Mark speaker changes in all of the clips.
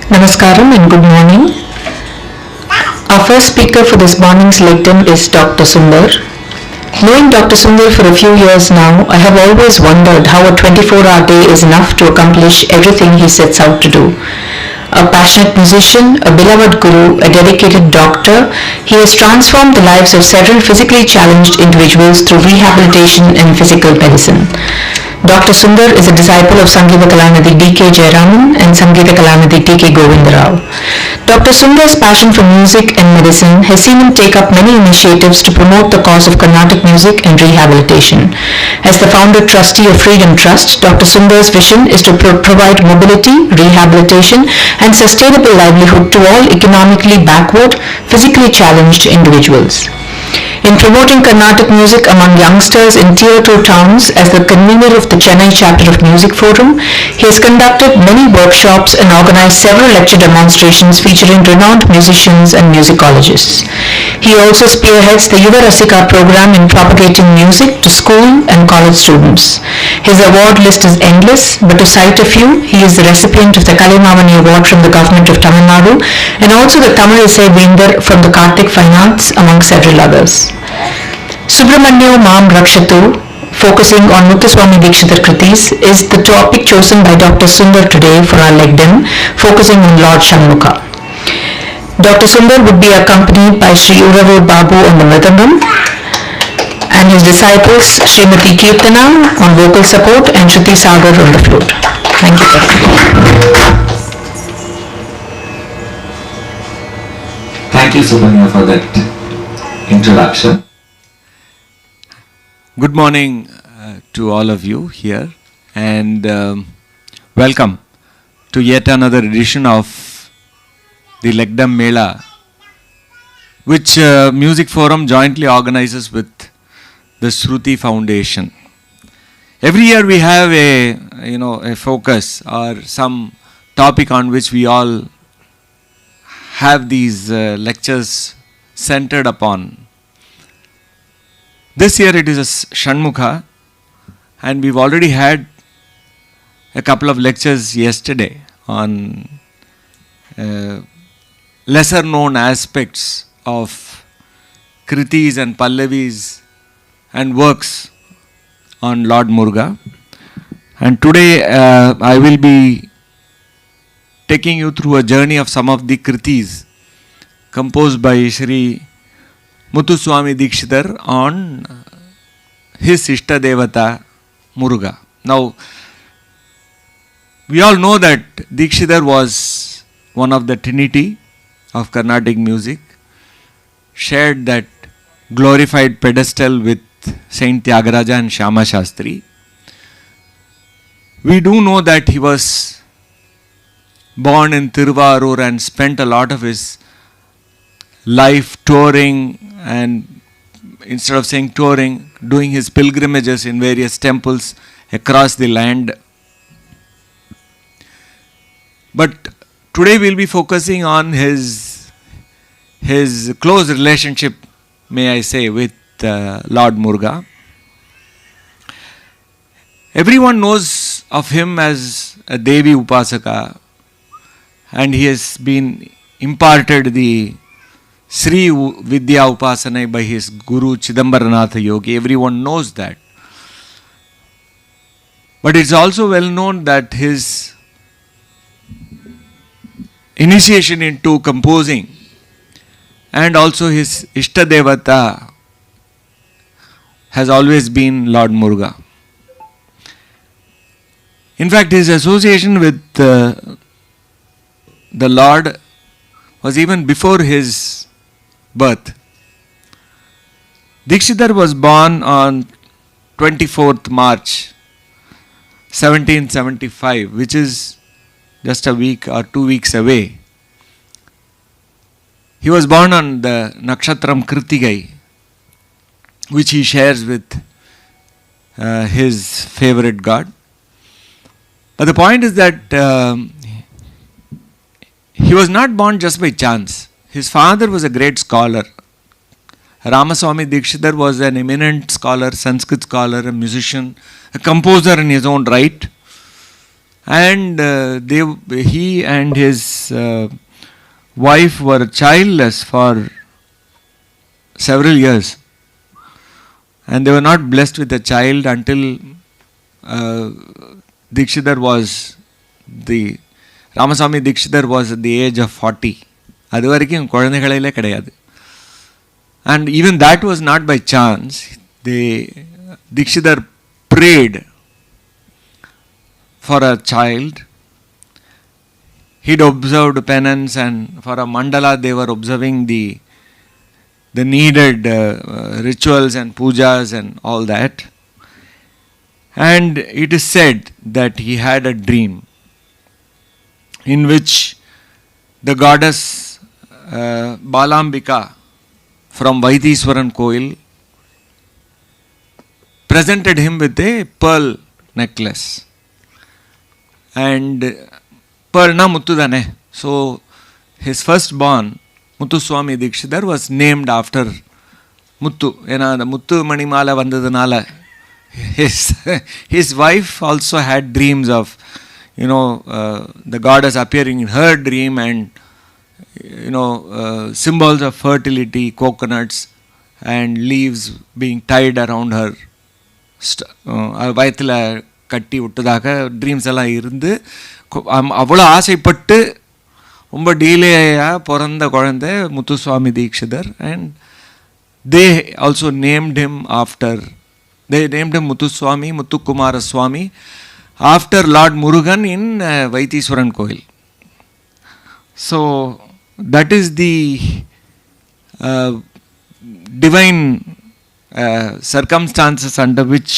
Speaker 1: Namaskaram and good morning. Our first speaker for this morning's lecture is Dr. Sunder. Knowing Dr. Sunder for a few years now, I have always wondered how a 24-hour day is enough to accomplish everything he sets out to do. A passionate musician, a beloved guru, a dedicated doctor, he has transformed the lives of several physically challenged individuals through rehabilitation and physical medicine. Dr. Sunder is a disciple of Sangeeta Kalanidhi D K Jayaraman and Sangeeta Kalanidhi T K Govindarao. Dr. Sundar's passion for music and medicine has seen him take up many initiatives to promote the cause of Carnatic music and rehabilitation. As the founder trustee of Freedom Trust, Dr. Sundar's vision is to provide mobility, rehabilitation and sustainable livelihood to all economically backward, physically challenged individuals. In promoting Carnatic music among youngsters in Tier 2 towns as the convener of the Chennai chapter of Music Forum, he has conducted many workshops and organized several lecture demonstrations featuring renowned musicians and musicologists. He also spearheads the Yuva Rasika program in propagating music to school and college students. His award list is endless, but to cite a few, he is the recipient of the Kalimamani Award from the government of Tamil Nadu and also the Tamil Isai Veendar from the Karthik Fine Arts, among several others. Subramanyo Maam rakshatu, focusing on Muthuswami Dikshitar Kritis, is the topic chosen by Dr. Sunder today for our lecture, focusing on Lord Shanmukha. Dr. Sunder would be accompanied by Sri Uzoor Babu on the Mridangam and his disciples Srimati Keerthana on vocal support and Shruti Sagar on the flute. Thank you, Dr.
Speaker 2: Thank you, Subramanyo, for that introduction. Good morning to all of you here, and welcome to yet another edition of the DEM MELA, which Music Forum jointly organizes with the Sruti Foundation. Every year we have a focus or some topic on which we all have these lectures centered upon. This year it is a Shanmukha, and we've already had a couple of lectures yesterday on lesser known aspects of kritis and pallavis and works on Lord Muruga. And today I will be taking you through a journey of some of the kritis composed by Shri Muthuswami Dikshitar on his Ishta Devata Muruga. Now, we all know that Dikshitar was one of the trinity of Carnatic music, shared that glorified pedestal with Saint Tyagaraja and Shyama Shastri. We do know that he was born in Tiruvarur and spent a lot of his life touring, and instead of saying touring, doing his pilgrimages in various temples across the land. But today we'll be focusing on his close relationship, may I say, with Lord Muruga. Everyone knows of him as a Devi Upasaka, and he has been imparted the Sri Vidya Upasana by his Guru Chidambaranatha Yogi. Everyone knows that. But it's also well known that his initiation into composing and also his Ishta Devata has always been Lord Muruga. In fact, his association with the Lord was even before his birth. Dikshitar was born on 24th March 1775, which is just a week or 2 weeks away. He was born on the Nakshatram Kritigai, which he shares with his favorite god. But the point is that he was not born just by chance. His father was a great scholar. Ramaswamy Dikshitar was an eminent scholar, Sanskrit scholar, a musician, a composer in his own right. And he and his wife were childless for several years. And they were not blessed with a child until Dikshidhar was Ramaswamy Dikshidhar was at the age of 40. அது வரைக்கும் குழந்தைகளே கிடையாது. And even that was not by chance. Dikshidhar prayed for a child. He'd observed penance, and for a mandala they were observing the needed rituals and pujas and all that. And it is said that he had a dream in which the goddess Balambika from Vaidiswaran Koil presented him with a pearl necklace. And pearl na muttu dane. So his firstborn, Muthuswami Dikshidhar, was named after Muttu. Ena the Muttu Manimala vandadanaala. His wife also had dreams of, the goddess appearing in her dream, and symbols of fertility, coconuts and leaves being tied around her வயத்தில் கட்டி விட்டதாக dreams எல்லாம் இருந்து அவ்வளோ ஆசைப்பட்டு ரொம்ப டீலேயாக பிறந்த குழந்தை Muthuswami Dikshitar. And they also named him Muthuswami, Muthukumara Swami, after lord Murugan in Vaitheeswaran Koil. So that is the divine circumstances under which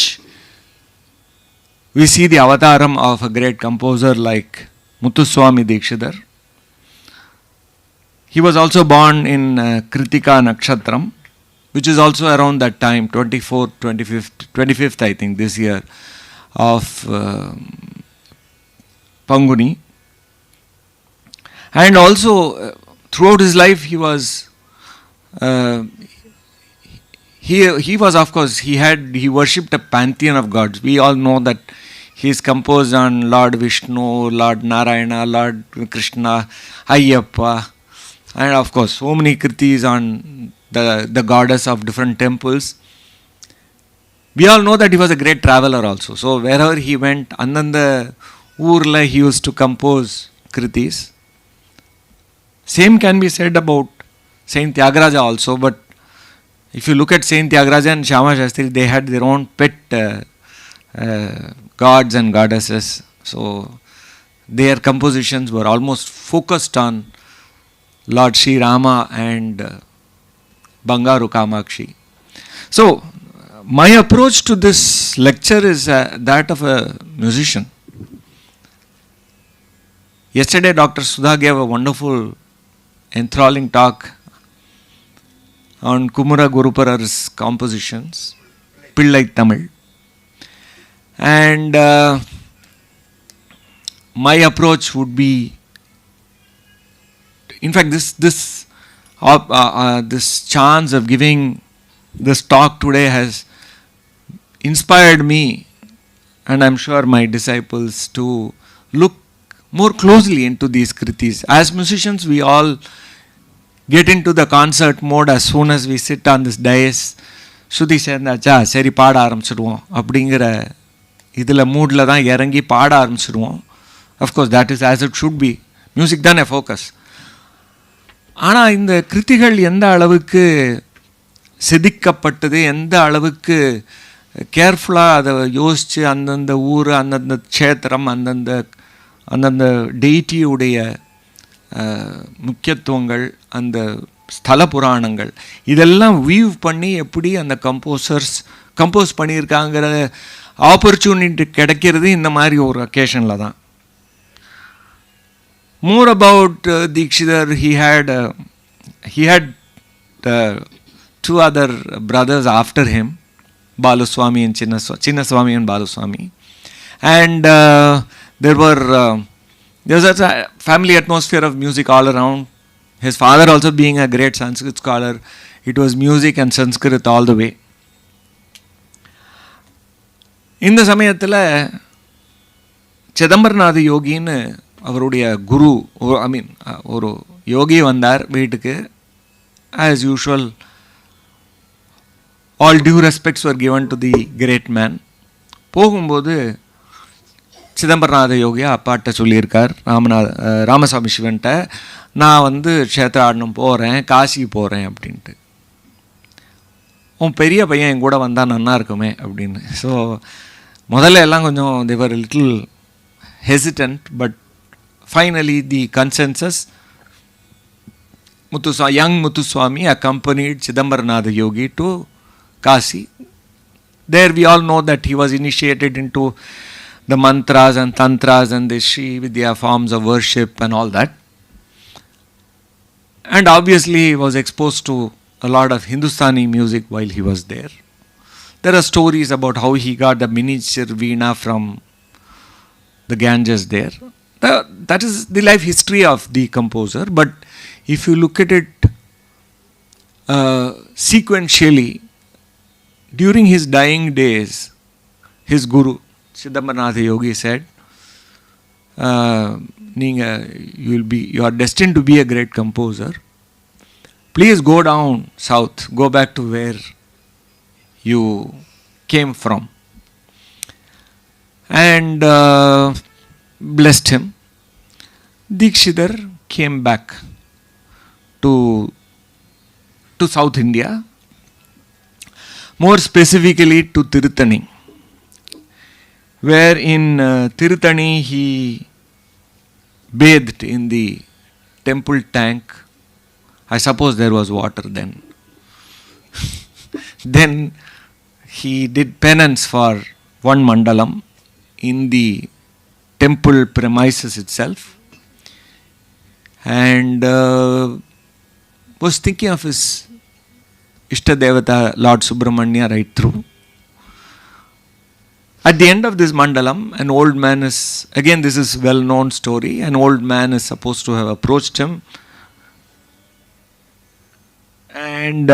Speaker 2: we see the avataram of a great composer like Muthuswami Dikshidhar. He was also born in Kritika Nakshatram, which is also around that time, 25th I think this year of Panguni. And also throughout his life he was of course he worshipped a pantheon of gods. We all know that he is composed on Lord Vishnu, Lord Narayana, Lord Krishna, Ayyappa, and of course so many kritis on the goddess of different temples. We all know that he was a great traveler also. So wherever he went, andanda urla he used to compose kritis. Same can be said about Saint Tyagaraja also, but if you look at Saint Tyagaraja and Shyama Shastri, they had their own pet gods and goddesses. So their compositions were almost focused on Lord Sri Rama and Bangaru Kamakshi. So my approach to this lecture is that of a musician. Yesterday Dr. Sudha gave a wonderful enthralling talk on Kumara Guruparar's compositions, Pillai Tamil. And my approach would be, in fact this chance of giving this talk today has inspired me, and I'm sure my disciples, to look more closely into these kritis. As musicians, we all get into the concert mode as soon as we sit on this dais. Shruti சேர்ந்தாச்சா சரி பாட ஆரம்பிச்சிடுவோம் அப்படிங்கிற இதில் மூடில் தான் இறங்கி பாட ஆரம்பிச்சிடுவோம். அஃப்கோர்ஸ் that is as it should be. Music தானே ஃபோக்கஸ். ஆனால் இந்த கிருத்திகள் எந்த அளவுக்கு செதுக்கப்பட்டது, எந்த அளவுக்கு கேர்ஃபுல்லாக அதை யோசித்து அந்தந்த ஊர், அந்தந்த க்ஷேத்திரம், அந்தந்த டெய்ட்டியுடைய முக்கியத்துவங்கள், அந்த ஸ்தல புராணங்கள், இதெல்லாம் வீவ் பண்ணி எப்படி அந்த கம்போஸ் பண்ணியிருக்காங்கிற ஆப்பர்ச்சுனிட்டி கிடைக்கிறது இந்த மாதிரி ஒரு அக்கேஷனில் தான். More about Dikshitar, he had two other brothers after him, Baluswami and Chinnaswami and Baluswami, and there was a family atmosphere of music all around. His father also being a great Sanskrit scholar, it was music and Sanskrit all the way. இந்த சமயத்தில் சிதம்பரநாத யோகின்னு அவருடைய குரு, ஐ மீன் ஒரு யோகி வந்தார் வீட்டுக்கு. As usual all due respects were given to the great man. போகும்போது சிதம்பரநாத யோகியா அப்பாட்ட சொல்லியிருக்கார், ராமசாமி சிவன்ட்ட, நான் க்ஷேத்ராடனம் போகிறேன், காசி போகிறேன் அப்படின்ட்டு. உன் பெரிய பையன் என் கூட வந்தால் நல்லா இருக்குமே அப்படின்னு. ஸோ முதல்ல எல்லாம் கொஞ்சம் தேவர் little hesitant, but finally the consensus, young Muthuswami accompanied Chidambaranatha Yogi to Kasi. There we all know that he was initiated into the mantras and tantras and the Sri Vidya forms of worship and all that. And obviously he was exposed to a lot of Hindustani music while he was there. There are stories about how he got the miniature veena from the Ganges there. That is the life history of the composer. But if you look at it sequentially, during his dying days, his guru, Chidambaranatha Yogi, said, you are destined to be a great composer. Please go down south, go back to where you came from. And blessed him. Dikshidhar came back to South India, more specifically to Tirutani, where in Tirutani he bathed in the temple tank. I suppose there was water then. Then he did penance for one mandalam in the temple premises itself, and was thinking of his Ishta Devata Lord Subramanya right through. At the end of this mandalam, an old man is, again this is well known story, an old man is supposed to have approached him and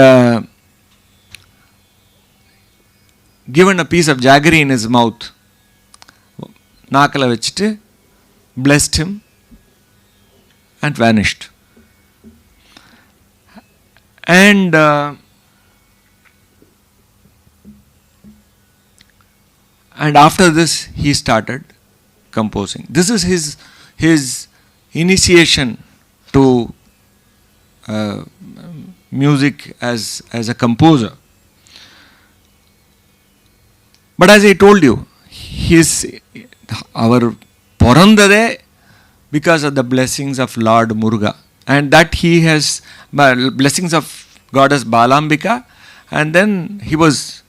Speaker 2: given a piece of jaggery in his mouth, naakala vechittu, blessed him and vanished. And after this he started composing. This is his initiation to music as a composer. But as I told you, our porandade because of the blessings of Lord Muruga, and that he has blessings of goddess Balambika, and then he was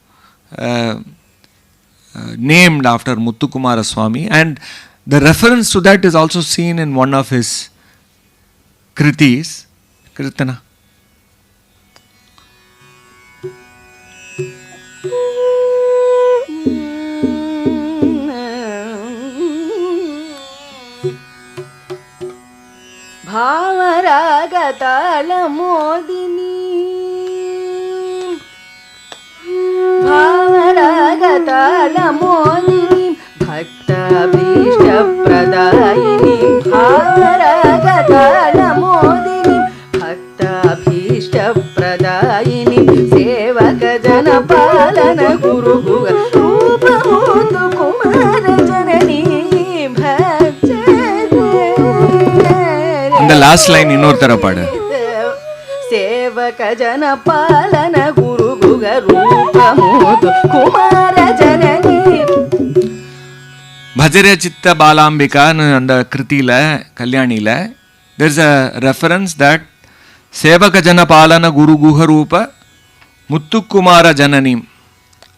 Speaker 2: named after Muthukumara Swami, and the reference to that is also seen in one of his kritis, Keerthana.
Speaker 3: భావరాగతాళ మోదిని భావరాగతాళ మోదిని భక్తాభీష్ట ప్రదాయిని భావరాగతాళ మోదిని భక్తాభీష్ట ప్రదాయిని సేవక జన పాలన గురు రూపమూతు కుమార జననీ భక్త.
Speaker 2: The last line இன்னொரு தர பாடு.
Speaker 3: சேவக ஜன பாலன குரு குக ரூபமூது குமார ஜனனி.
Speaker 2: பஜர சித்த பாலாம்பிகான்னு அந்த கிருத்தியில கல்யாணியில there is a reference that சேவக ஜன பாலன குரு குஹ ரூப முத்துக்குமார ஜனனி,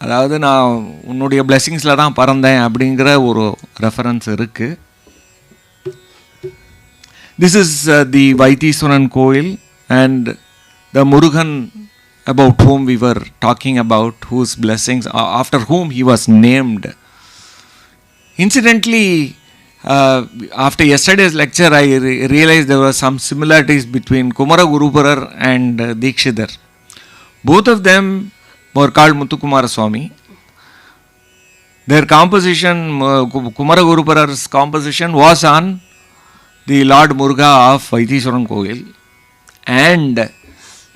Speaker 2: அதாவது நான் உன்னுடைய பிளெஸிங்ஸ்ல தான் பறந்தேன் அப்படிங்கிற ஒரு ரெஃபரன்ஸ் இருக்கு. This is the Vaithiswaran Koil and the Murugan about whom we were talking about, whose blessings, after whom he was named. Incidentally, after yesterday's lecture, I realized there were some similarities between Kumara Guruparar and Dikshidhar. Both of them were called Muthukumara Swami. Their composition, Kumara Guruparar's composition was on the Lord Muruga of Vaithiswaran Kovil, and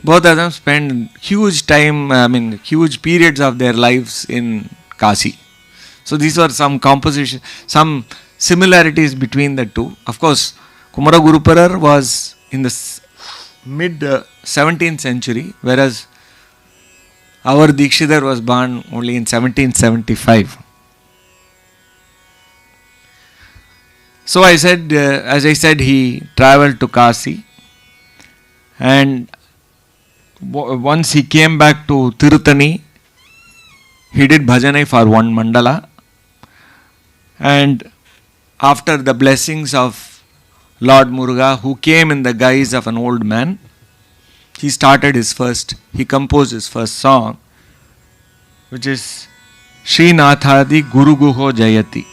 Speaker 2: both of them spent huge time, huge periods of their lives in Kasi. So these were some composition, some similarities between the two. Of course, Kumara Guruparar was in the mid 17th century, whereas our Dikshidhar was born only in 1775. So I said, as I said, he travelled to Kasi, and once he came back to Tirutani, he did bhajanai for one mandala, and after the blessings of Lord Muruga, who came in the guise of an old man, he composed his first song, which is Srinathadi Guru Guho Jayati.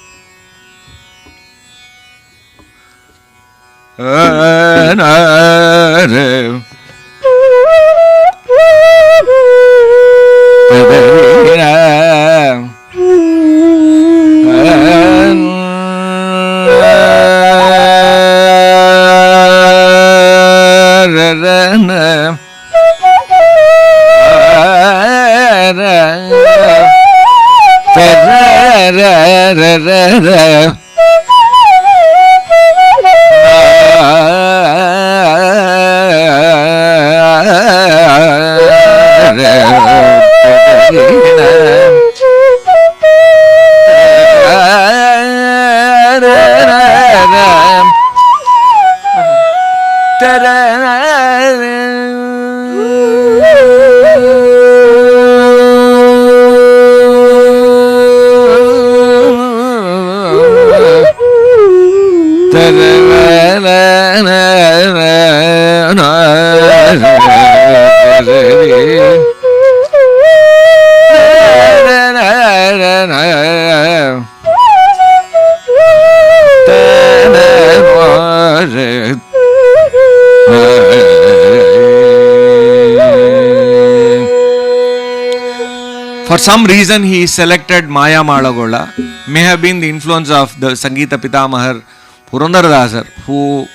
Speaker 2: For some reason he selected Maya Malagola. May have been the influence of the Sangeeta Pitamahar Purandaradasar, who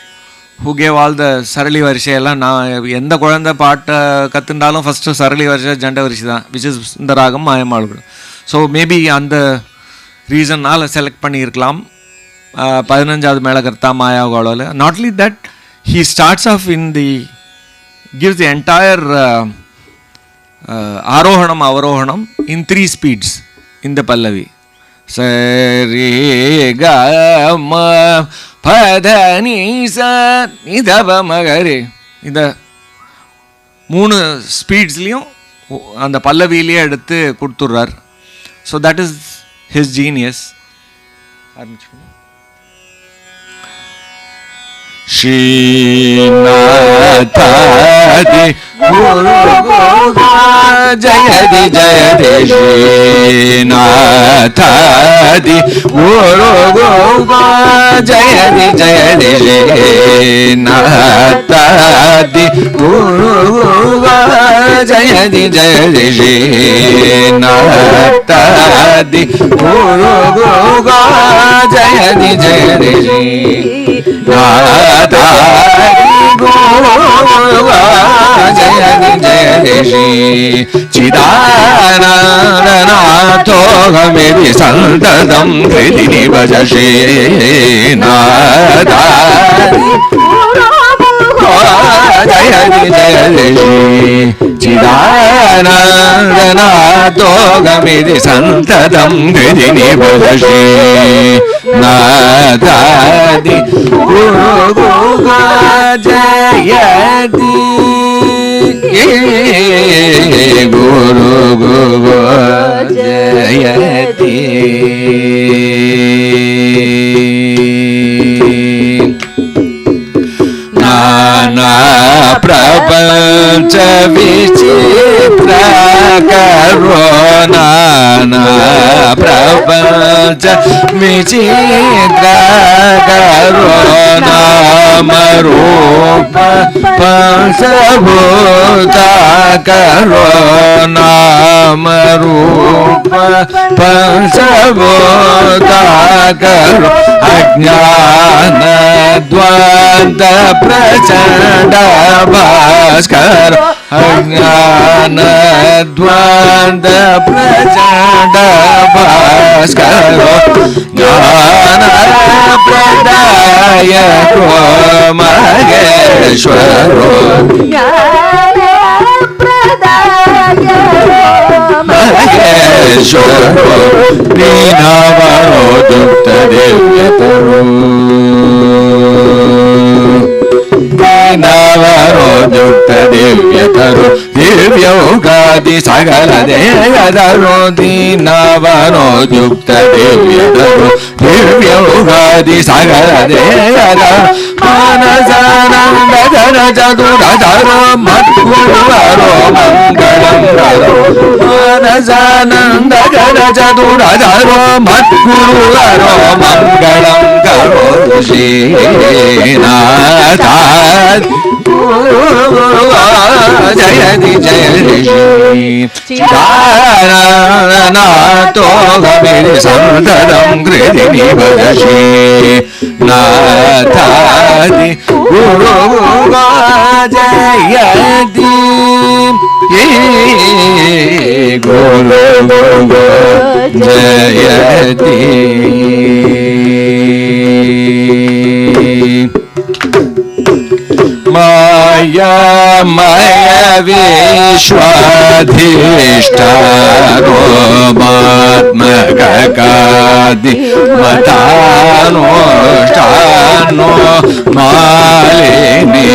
Speaker 2: gave all the Sarali Varsha ella na endha kolanda paata kattundalum first Sarali Varsha Janda Varshida, which is the ragam Maya Malagola. So maybe on the reason nala select pannirkalam 15வது Melakarta Maya Gola. Not only that, he starts off gives the entire Arohanam Avarohanam in 3 speeds in the Pallavi. Sari ga ma pada ni sa ni da ba magare. இந்த 3 ஸ்பீட்ஸ்லயும் அந்த பல்லவியிலே எடுத்து கொடுத்துறார். So that is his genius. Srinathadi Guru Guho Jayati Jayati Srinathadi Guru Guho Jayati Jayati Srinathadi Guru Guho Jayati Jayati Srinathadi Guru Guho Jayati Jayati Jayati Jayati Chidananato Gamedi Santadam Kridini Bhajashi Nadari Jayati Jayati Chidananato Gamedi Santadam Kridini Bhajashi Nadari Guru Guho Jayati Guru Guho Jayati Nana Prapancha Vichitra Karo Nana Prapancha Vichitra Karo Namarupa Pansabhutakaro Namarupa Pansabhutakaro Ajnana Dvanda Prachanda Bhaskaro Ajnana Dvanda Prachanda Bhaskaro Jnana Pradaya Maheshwaro Maheshwaro Dinavaro Dukta Devyataro Dinavaro Dukta Devyataro Divyogadi Sagara Deyadaro Dinavaro Dukta Devyataro Divyogadi Sagara Deyadaro Manasananda Jana Chaturajaro Madhuraro Mangalam Garo Manasananda Jana Chaturajaro Madhuraro Mangalam Garo Srinatha Jayati Jayati Chidananato Gamiri Santadam Gridini Bhagashi Nathadi Guru Jayati Guru Jayati Maya Maya Vishwadhishtaro Matmakakadi Matano Shtano Malini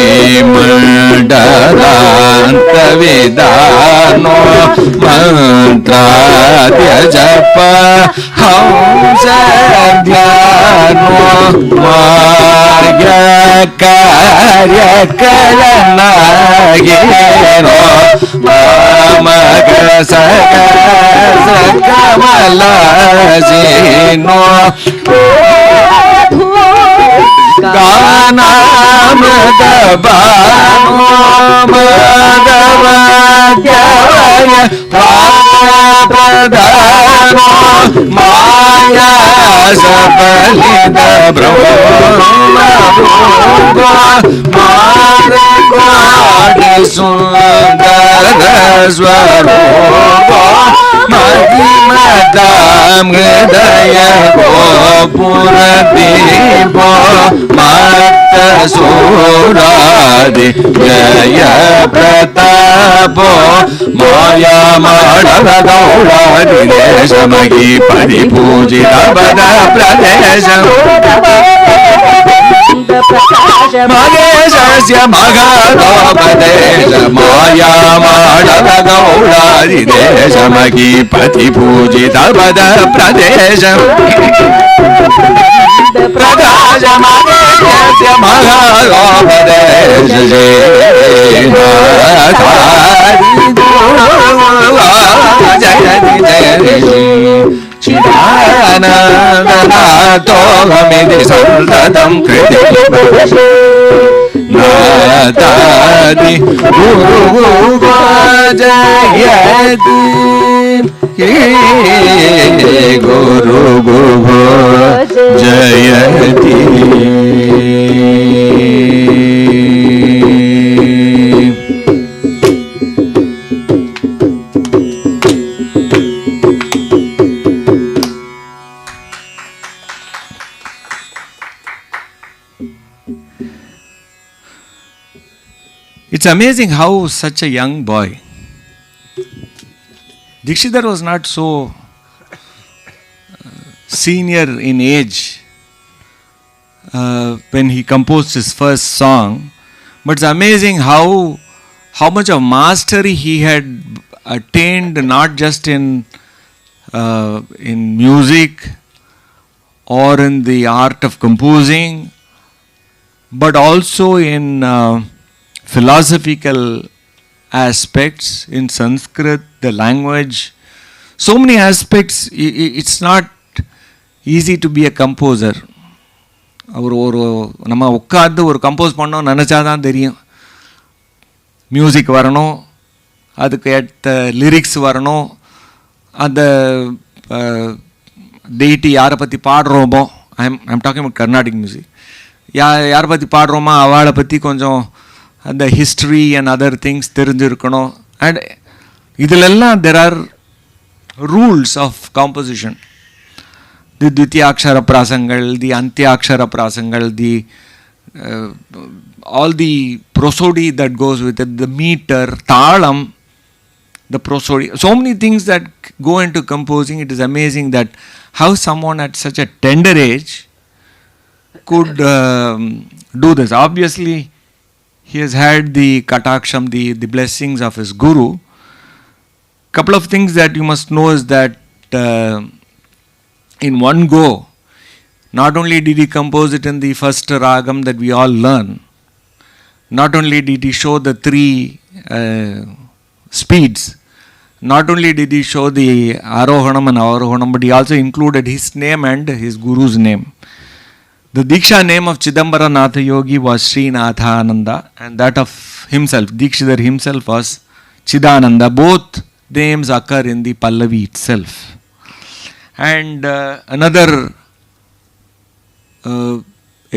Speaker 2: Mandaranta Vidano Mantradya Japa Hamsa Dhyano Maya Karya Kalanagino Mamaga Saga Kamalazino Ganamagabano Madhavadhyaya Padano Maya Sapalita Brahma Maragwadi Sundara Swarupa Madhimadam Hridaya Gopuradipo Matta Suradi Jaya Pratapo Maya Madhava Gauradi Deshamagi Paripujita Bada Pradesham Mageshasya Magadopatesha Maya Madhava Gauradi Deshamagi Patipujita Bada Pradesham Pradesha Mageshasya Magadopatesha Jayati Jayati Chidananato Hamidi Santadam Kridini Bhagashi Natadi Guru Jayati Guru Jayati It's amazing how such a young boy, Dikshidhar was not so senior in age when he composed his first song, but it's amazing how much of mastery he had attained, not just in music or in the art of composing, but also in philosophical aspects, in Sanskrit, the language. So many aspects, it's not easy to be a composer. ஒரு நம்ம உட்காந்து ஒரு compose பண்ணோம் நினச்சாதான் தெரியும். Music வரணும், அதுக்கு ஏற்ற lyrics வரணும், அந்த டெய்ட்டி யாரை பற்றி பாடுறோமோ, I'm talking about Carnatic music, யாரை பற்றி பாடுறோமோ அவளை பற்றி கொஞ்சம் அந்த ஹிஸ்ட்ரி அண்ட் அதர் திங்ஸ் தெரிஞ்சிருக்கணும். அண்ட் இதிலெல்லாம் there are rules of composition. The Dvitiyakshara prasangal, the Antyakshara prasangal, the all the prosody that goes with it, the meter, talam, the prosody, so many things that go into composing. It is amazing that how someone at such a tender age could do this. Obviously, he has had the kataksham, the blessings of his guru. Couple of things that you must know is that in one go, not only did he compose it in the first ragam that we all learn, not only did he show the three speeds, not only did he show the arohanam and avarohanam, but he also included his name and his guru's name. The Diksha name of Chidambara Natha Yogi was Srinathananda, and that of himself, Dikshidhar himself, was Chidananda. Both names occur in the Pallavi itself. And another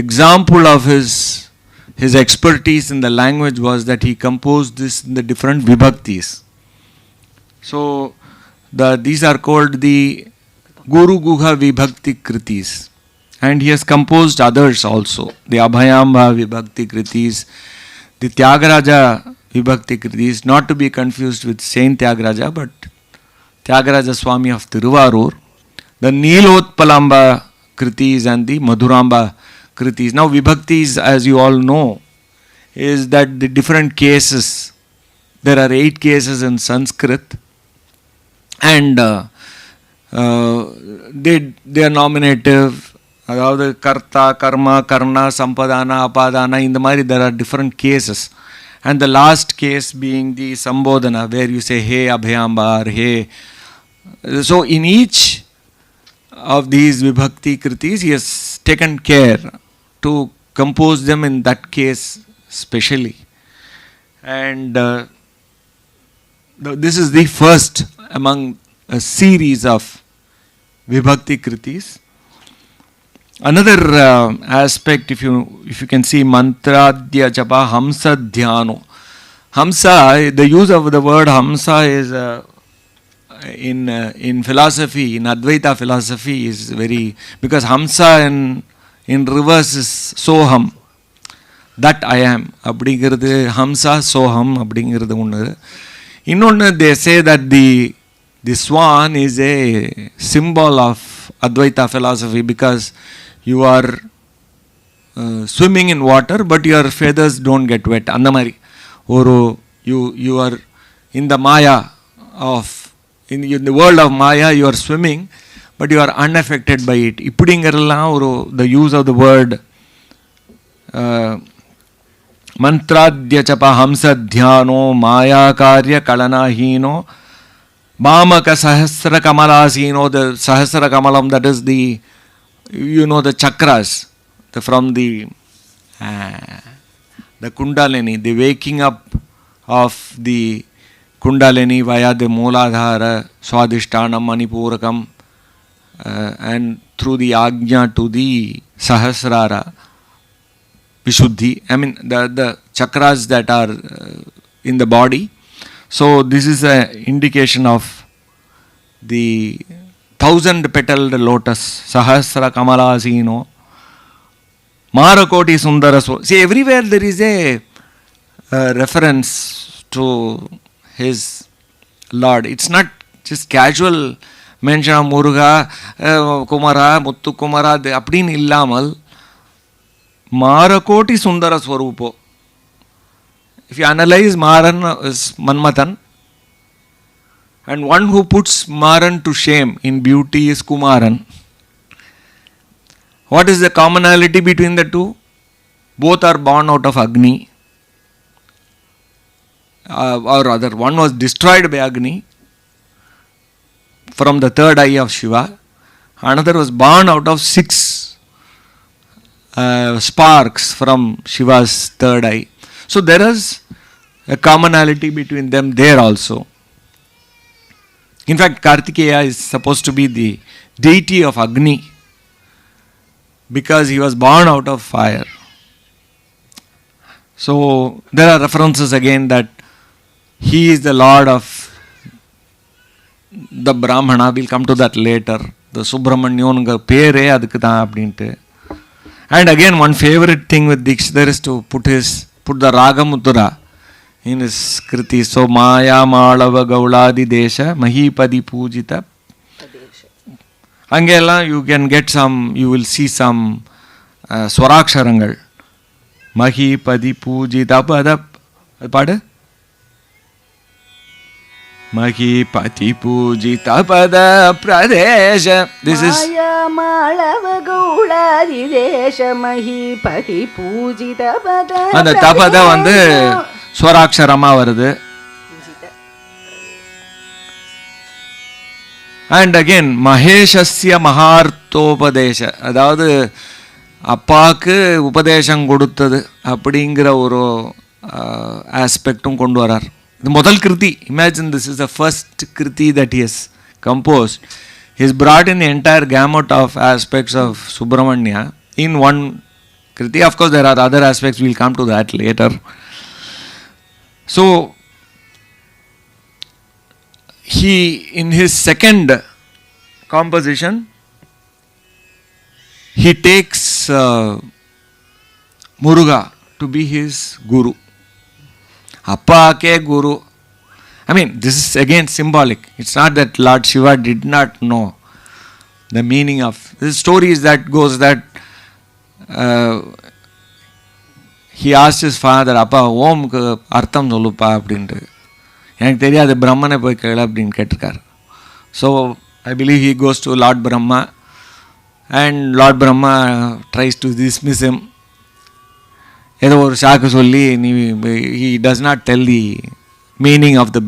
Speaker 2: example of his expertise in the language was that he composed this in the different vibhaktis. So these are called the Guru Guha Vibhakti Kritis. And he has composed others also. The Abhayamba Vibhakti Kritis, the Tyagaraja Vibhakti Kritis, not to be confused with Saint Tyagaraja, but Tyagaraja Swami of Tiruvarur. The Nilotpalamba Kritis and the Madhuramba Kritis. Now Vibhaktis, as you all know, is that the different cases, there are 8 cases in Sanskrit, and they are nominative, அதாவது கர்த்தா, கர்மா, கர்ணா, சம்பதானா, அபாதானா, இந்த மாதிரி there are different cases. And the last case being the Sambodhana, where you say, hey Abhayamba, or hey. So in each of these Vibhakti Kritis, he has taken care to compose them in that case specially. And this is the first among a series of Vibhakti Kritis. Another aspect, if you can see, Mantradya Japa Hamsa Dhyano. Hamsa, the use of the word Hamsa is in philosophy, in Advaita philosophy, is very, because Hamsa in reverse is Soham, that I am. Abdigiradu Hamsa Soham abdigiradu unnu. Innonnu they say that the swan is a symbol of Advaita philosophy, because you are swimming in water but your feathers don't get wet. Andamari, or you are in the Maya of, in the world of Maya, you are swimming but you are unaffected by it. Ipudingarallam or the use of the word Mantradya Chapa Hamsa Dhyano Maya Karya Kalanahino Mamaka Sahasra Kamalasino. The Sahasra Kamalam, that is the, you know, the chakras, from the Kundalini, the waking up of the Kundalini via the Mooladhara, Swadhisthana, Manipurakam, and through the Ajna to the Sahasrara, Vishuddhi. I mean, the chakras that are in the body. So this is an indication of the 1000-petaled lotus, Sahasra Kamalasino, Marakoti Sundara. See, everywhere there is a reference to his Lord. It's not just casual mention of Muruga, Kumara, Muttu Kumara, Apdin Illamal, Marakoti Sundara Swarupo. If you analyze, Maran is Manmatan, and one who puts Maran to shame in beauty is Kumaran. What is the commonality between the two? Both are born out of Agni, or rather, one was destroyed by Agni from the third eye of Shiva, another was born out of 6 sparks from Shiva's third eye. So there is a commonality between them there also. In fact, Kartikeya is supposed to be the deity of Agni because he was born out of fire. So there are references again that he is the lord of the Brahmana. We'll come to that later. The Subramanyo pere adukku dhaan appadintu. And again, one favorite thing with Dikshidhar is to put the raga mudra in his kriti. So Maya Malava Gauladi Desha Mahipadi Pujita. Angela, you can get some, you will see some Swaraksharangal. Mahipadi Pujita Pada Pada Mahipati Pujita Pada Pradesha. This is
Speaker 3: Maya Malava Gauladi Desha Mahipati Pujita Pada.
Speaker 2: And the Tapada vandu Swaraksharama varudhu. And again, Maheshasya Mahartopadesha. Adavadhu அப்பாக்கு உபதேசம் கொடுத்தது அப்படிங்கிற ஒரு ஆஸ்பெக்டும் கொண்டு வரார். இது முதல் கிருதி. Imagine this is the first kriti that he has composed. He has brought in the entire gamut of aspects of Subramanya in one kriti. Of course, there are other aspects, we will come to that later. So, he, in his second composition, he takes Muruga to be his guru. Appa ke guru. I mean, this is again symbolic. It's not that Lord Shiva did not know the meaning of this story. Is that goes that he asked his father, Appa, Om Artham Nolupa Abdindu. எனக்கு தெரியாது பிரம்மனை போய் கேளு அப்படின்னு கேட்டிருக்கார். So I believe he goes to lord Brahma and lord Brahma tries to dismiss him. ஏதோ ஒரு ஷாக்கு சொல்லி நீ he does not tell the meaning of the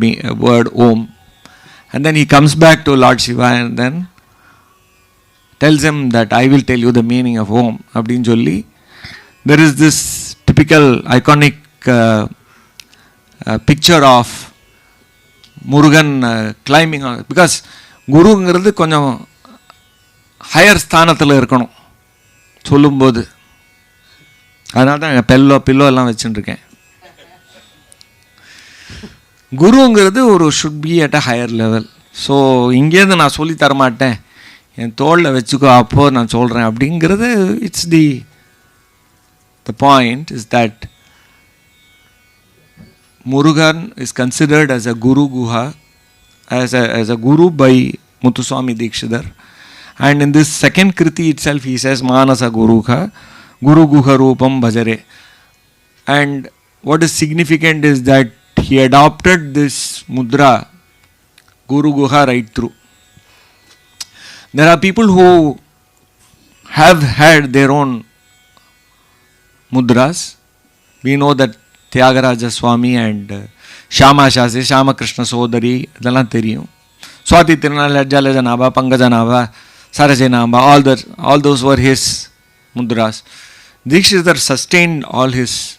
Speaker 2: word Om. And then he comes back to lord Shiva and then tells him that I will tell you the meaning of Om அப்படின்னு சொல்லி there is this typical iconic picture of Murugan climbing on, because குருங்கிறது கொஞ்சம் higher ஸ்தானத்தில் இருக்கணும் சொல்லும்போது. அதனால தான் pillow எல்லாம் வச்சுட்டுருக்கேன். குருங்கிறது ஒரு should be at a higher level. So இங்கேருந்து நான் சொல்லி தரமாட்டேன், என் தோளில் வச்சுக்கோ அப்போ நான் சொல்கிறேன் அப்படிங்கிறது. It's the point is that Murugan is considered as a Guru Guha, as a Guru by Muthuswami Dikshidhar. And in this second Kriti itself he says Manasa Guruha, Guru Guha Rupam Bhajare. And what is significant is that he adopted this mudra, Guru Guha, right through. There are people who have had their own mudras. We know that Tyagaraja Swami and Shama Shasi, Shama Krishna Sodari, இதெல்லாம் தெரியும். Swati Tirunal, Lajjala Janaba, Pangajanaba, Sarajanaba, all those were his mudras. Dikshidhar sustained all his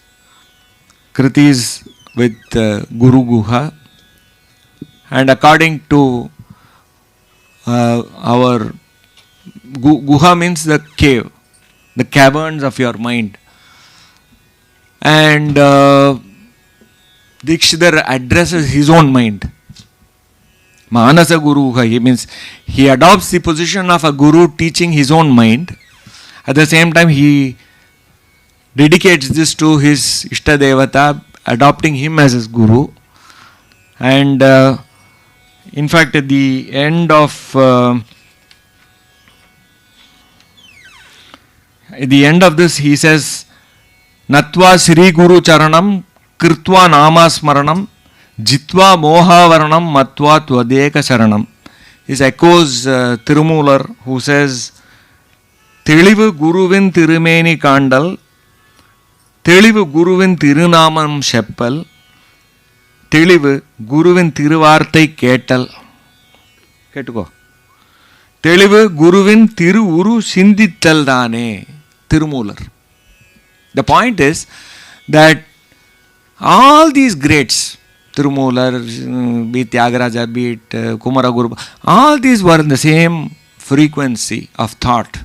Speaker 2: kritis with Guru Guha, and according to our Guha means the cave, the caverns of your mind. And Dikshidhar addresses his own mind. Manasa Guru, he means he adopts the position of a guru teaching his own mind. At the same time, he dedicates this to his Ishta Devata, adopting him as his guru. And in fact, at the end of this, he says, Natva Sri Guru Charanam Kirtva Nama Smaranam Jitva Moha Varanam Matva Twadeka Sharanam. This echoes Tirumular, who says, Telivu Guruvin Tirumeni Kandal, Telivu Guruvin Tirunamam Sheppal, Telivu Guruvin Tiruvartai Ketal. Ketuko. Telivu Guruvin Tiru Uru Sindittal Dane. Tirumular. The point is that all these greats, Tirumolar, be it Tyagaraja, be it Kumaraguru, all these were in the same frequency of thought.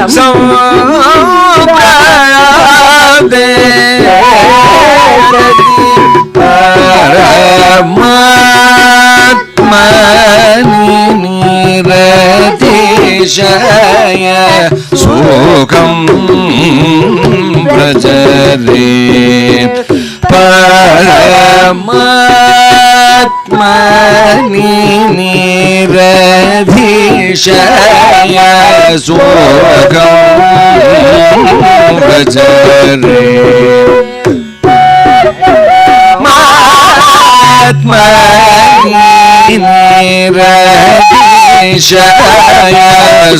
Speaker 2: samprade paramatmani niratishaya sukham brajare paramatmani niratishaya sukham brajare Atmani niradishaya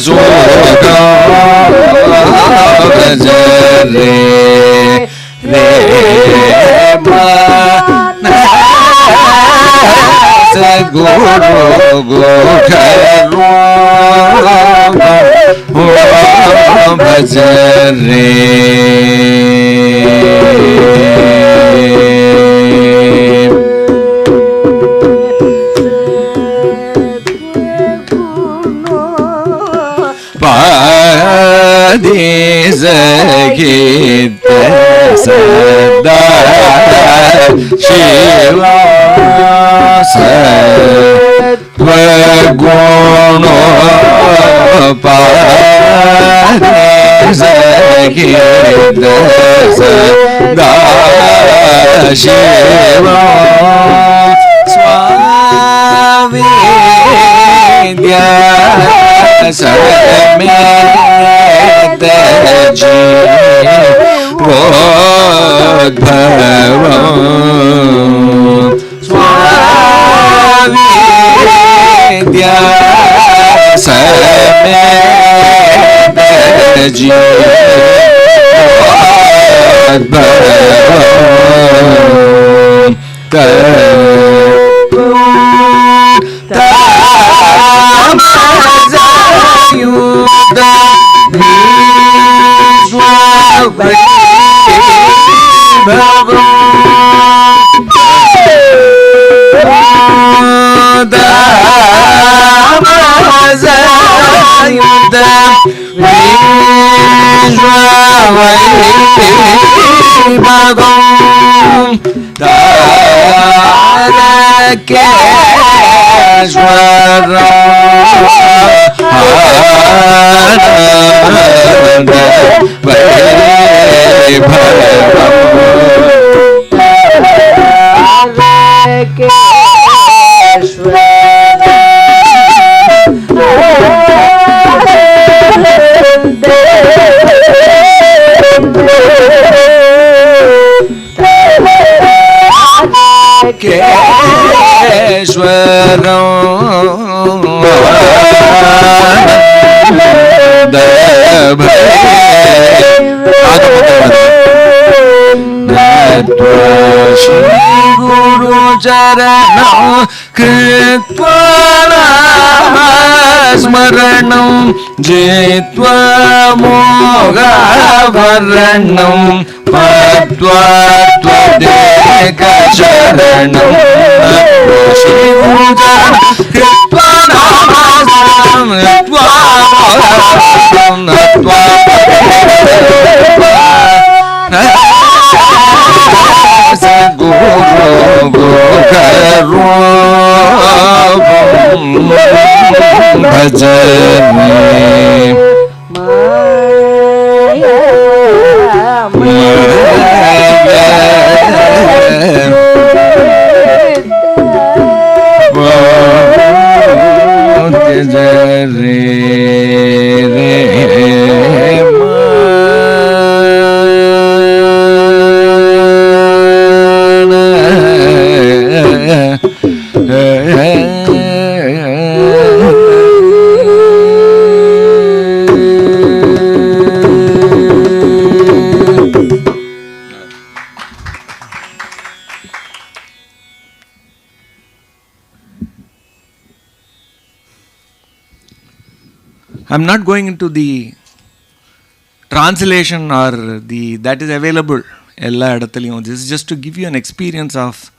Speaker 2: sukham brajare re manasa guru gokharu brajare Sakita sada shiva satvaguno sakita sada shiva swavidya Samedaji Vodbhavam Swavidya Samedaji Vodbhavam Yuda Vishwavai Yuda Vishwavai Bhagam Tarakeshwara Shri Guru Charanam Kritvanam Smaranam Jitva Moga Varanam Patva Twadeka Charanam Shri Guru Charanam Kritvanam Jitva Moga Guru Gokharu Bhajani I'm not going into the translation or the that is available. This is just to give you an experience of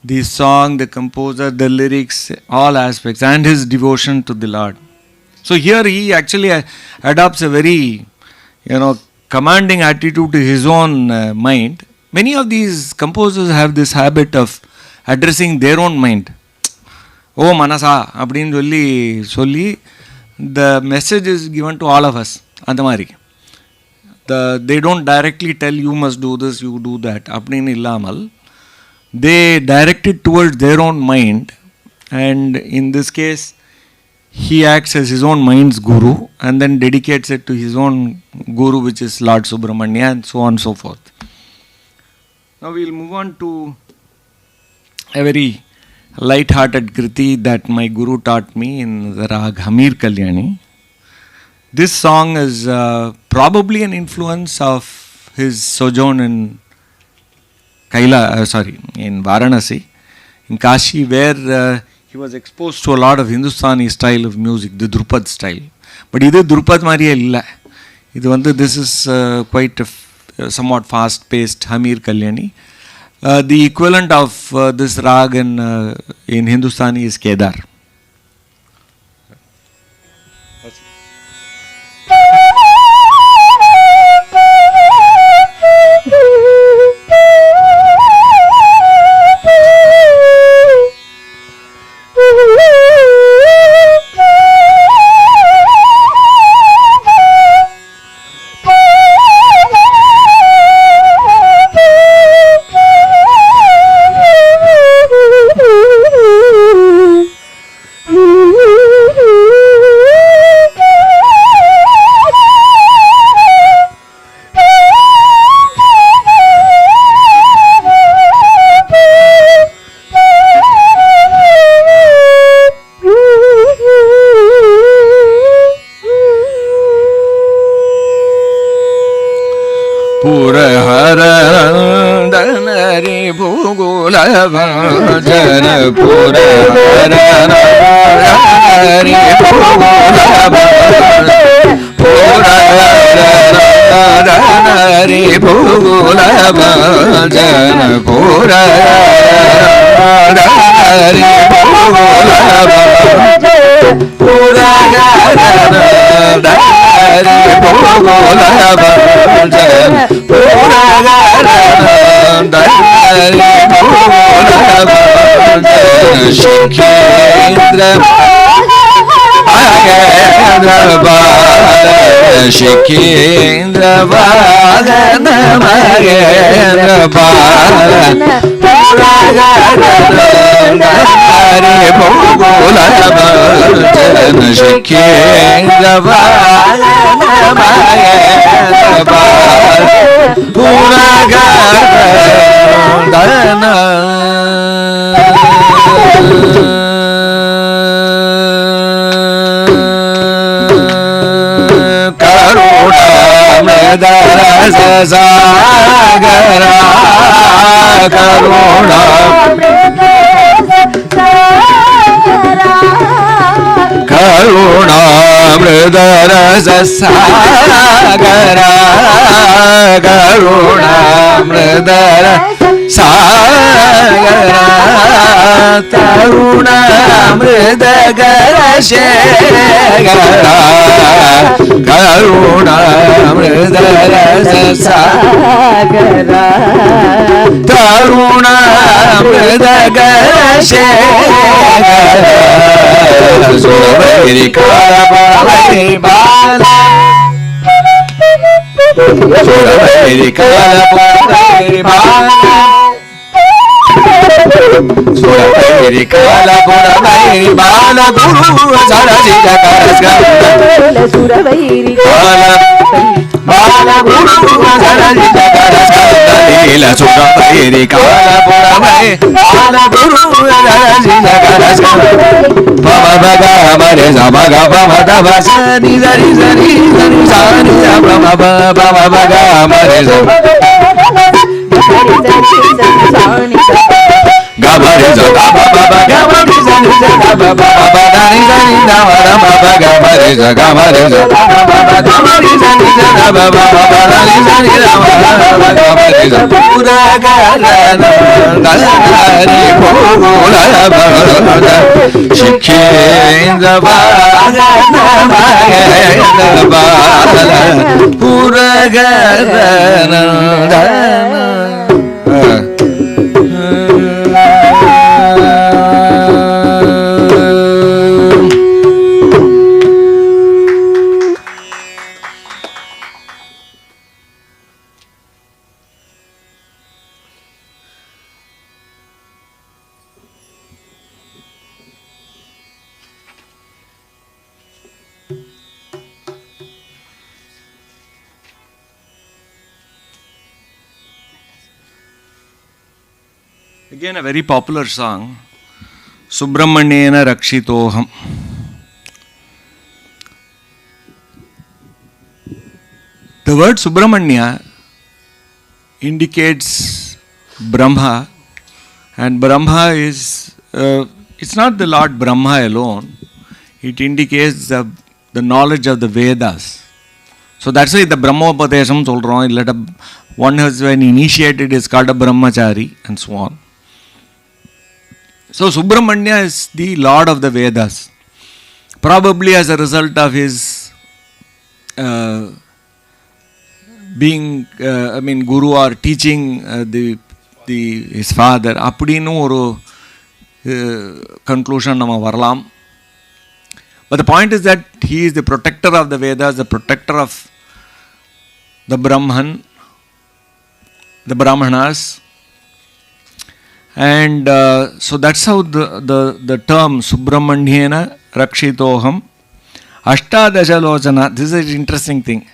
Speaker 2: the song, the composer, the lyrics, all aspects, and his devotion to the Lord. So here he actually adopts a very, commanding attitude to his own mind. Many of these composers have this habit of addressing their own mind. Oh Manasa, abdin solli, the message is given to all of us. Andamari. They don't directly tell you must do this, you do that. Abdin illamal. They direct it towards their own mind, and in this case, he acts as his own mind's guru and then dedicates it to his own guru, which is Lord Subramanya, and so on and so forth. Now we'll move on to a very light-hearted kriti that my guru taught me in the rag Hamir Kalyani. This song is probably an influence of his sojourn in in Varanasi, in Kashi, where he was exposed to a lot of Hindustani style of music, the Drupad style. But this Drupad mariya illa. This is quite a somewhat fast-paced Hamir Kalyani. The equivalent of this rag in Hindustani is Kedar. Shikendra Vagana Magendra Bala Puragara Bhogula Bhajana Shikendra Vagana Magendra Bala Puragara Sagara Karuna Karuna Mridara Sagara Karuna Mridara Sagara Taruna Mridagara Shegara Karuna Mridara Sagara Taruna Mridagara Shegara Suravari Kala Pavari Bala Suravari Kala Pavari Bala Suravari Kala Pavari Bala Guru Sarasita Karasgala Suravari Kala Bala Guru Sarasita Karasgala Lila Suravari Kala Pavari Bala Guru Sarasita Karasgala Baba Baga Mare Sabaga Baba Dava Sani Zari Zari Zari Sani Baba Baba Baga Mare Sabaga Gabare Baba Baba Gabare Again, a very popular song, Subramanyena Rakshitoham. The word Subramanya indicates Brahma, and Brahma is, it's not the Lord Brahma alone, it indicates the knowledge of the Vedas. So that's why the Brahmopadesham solron, one has been initiated is called a Brahmachari and so on. So Subramanya is the Lord of the Vedas, probably as a result of his being, Guru or teaching his father. Appadinu oru conclusion nama varalam. But the point is that he is the protector of the Vedas, the protector of the Brahman, the Brahmanas. And so that's how the term Subramanyena Rakshitoham Ashtadasha Lochana. This is an interesting thing.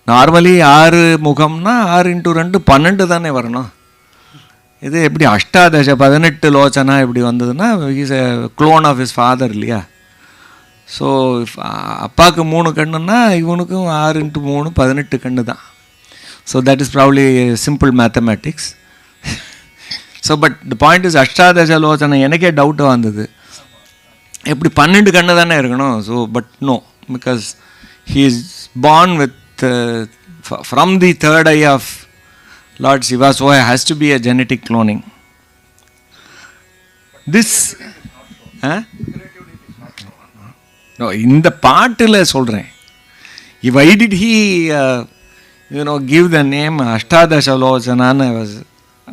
Speaker 2: Normally 6 முகம்னா 6 into 2 12 தானே வரணும். இது எப்படி அஷ்டாதச 18 லோச்சனா எப்படி வந்ததுன்னா is a clone of his father இல்லையா. So அப்பாவுக்கு 3 கண்ணுன்னா இவனுக்கும் 6 into 3 18 கண்ணு தான். So that is probably simple mathematics. So but the point is அஷ்டாதச லோச்சனை எனக்கே டவுட்டாக வந்தது, எப்படி 12 கண்ணு தானே இருக்கணும். So but no, because he is born with from the third eye of Lord Shiva, so it has to be a genetic cloning. This no, in the பாட்டில் சொல்கிறேன். Why did he give the name Ashtadasha Lochana?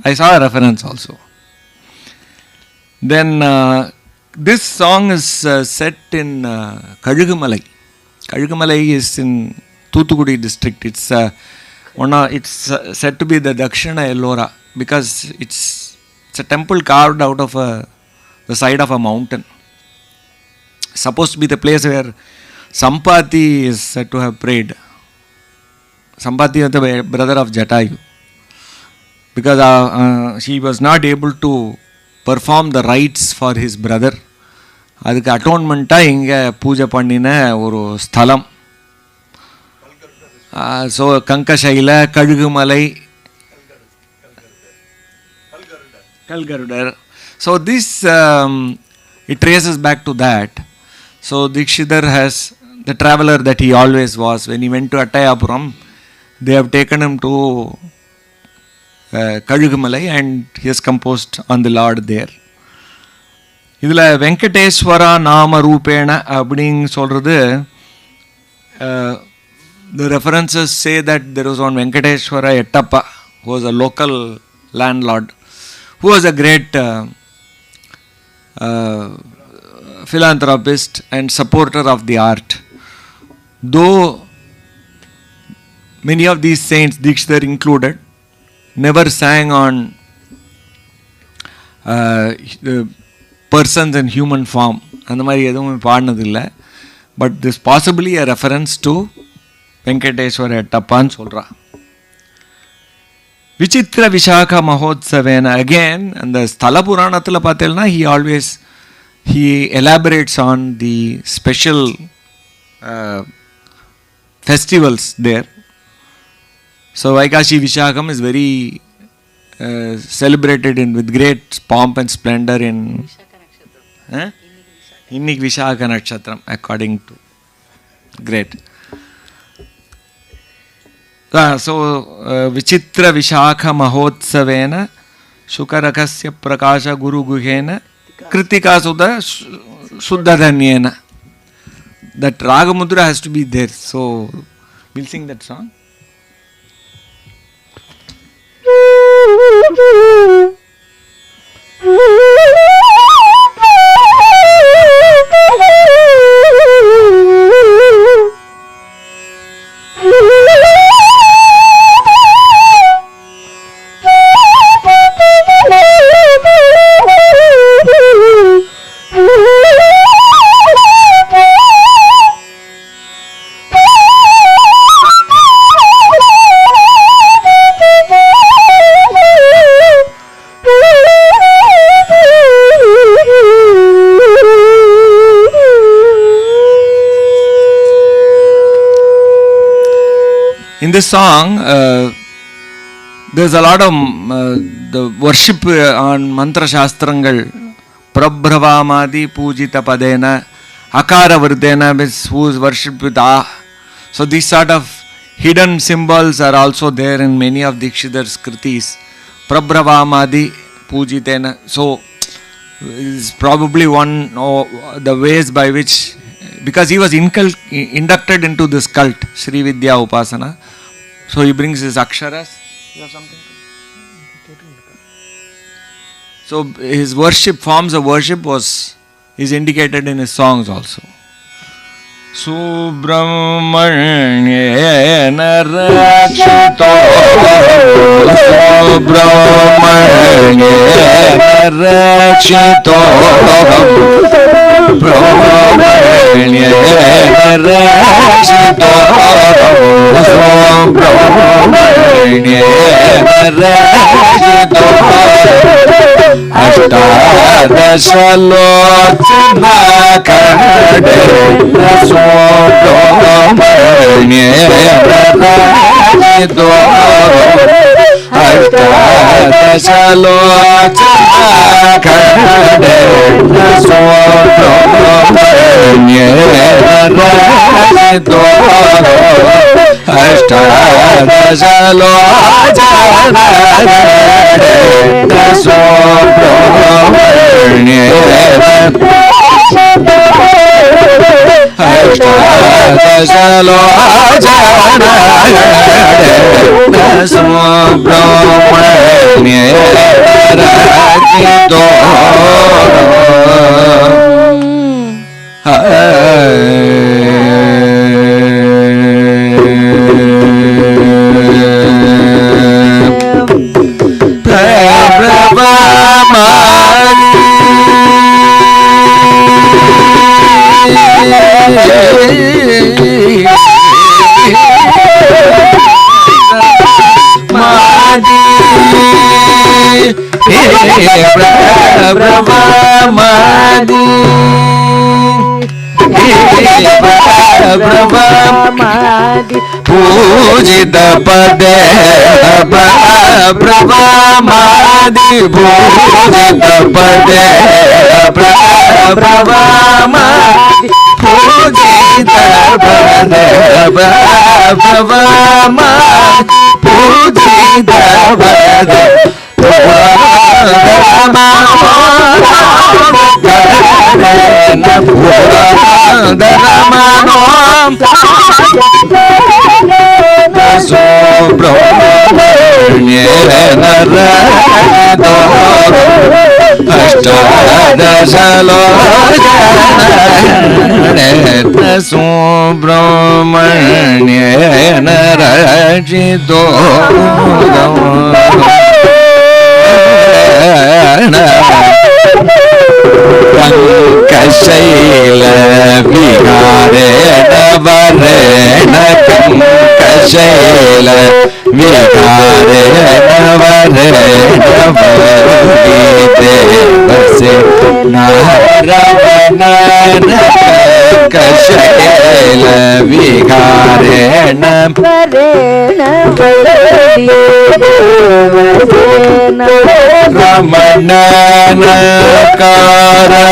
Speaker 2: I saw a reference also. Then this song is set in Kalugumalai. Kalugumalai is in Thoothukudi district. It's said to be the Dakshina Ellora because it's a temple carved out of the side of a mountain. Supposed to be the place where Sampati is said to have prayed. Sampati was the brother of Jatayu, because she was not able to perform the rites for his brother. அதுக்கு அட்டோன்மெண்ட்டாக இங்கே பூஜை பண்ணின ஒரு ஸ்தலம். So கங்கசைல Kazhugumalai, Kalgarudar. So this it traces back to that. So Dikshidhar has, the traveler that he always was, when he went to Attayapuram, they have taken him to Kalugumalai and he has composed on the Lord there. இதில் வெங்கடேஸ்வரா நாம ரூபேண அப்படின்னு சொல்கிறது, the references say that there was one Venkateshwara Ettappa who was a local landlord, who was a great philanthropist and supporter of the art. Though many of these saints, Dikshidhar included, never sang on persons in human form. அந்த மாதிரி எதுவும் பாடினதில்லை. But this possibly a reference to Venkateswara எட்டப்பான்னு சொல்கிறா. விசித்திர விசாக மகோத்சவேன, again அந்த ஸ்தல புராணத்தில் பார்த்தேன்னா he elaborates on the special festivals there. So Vaikashi Vishakam is very celebrated with great pomp and splendor in Innik Vishaka Nakshatram, according to. Great. Vichitra Vishakha Mahotsavena Shukarakasya Prakasha Guru Guhena Kritika Sudha Suddhadanyena. That Ragamudra has to be there. So, we'll sing that song. In this song, there's a lot of the worship on mantra shastrangal. Prabhravamadi pujita padena, akara vardena means who is worshipped with ah. So these sort of hidden symbols are also there in many of Dikshitar's kritis. Prabhravamadi pujitena. So is probably one of the ways by which, because he was inducted into this cult, Sri Vidya Upasana. So he brings his aksharas. You have something? So his worship, forms of worship is indicated in his songs also. Subramanya rakshatu, Subramanya rakshatu, Subramanya rakshatu, Subramanya rakshatu, Ashtadashalocana kade Subramanya rakshatu, Ashtadashalocana kade Subramanya rakshatu, Ashtadashalocana kade Subramanya Pujita pade Prabhamadi, Pujita pade Prabhamadi, Pujita pade Prabhamadi, Pujita pade Subramanya rakshatu, Ashtadashalocana Subramanya rakshatu, Kankashaila viharena varena, Kankashaila viharena varena vargite vase naravana, Kankashaila विकारेण Ramanan कारवदेन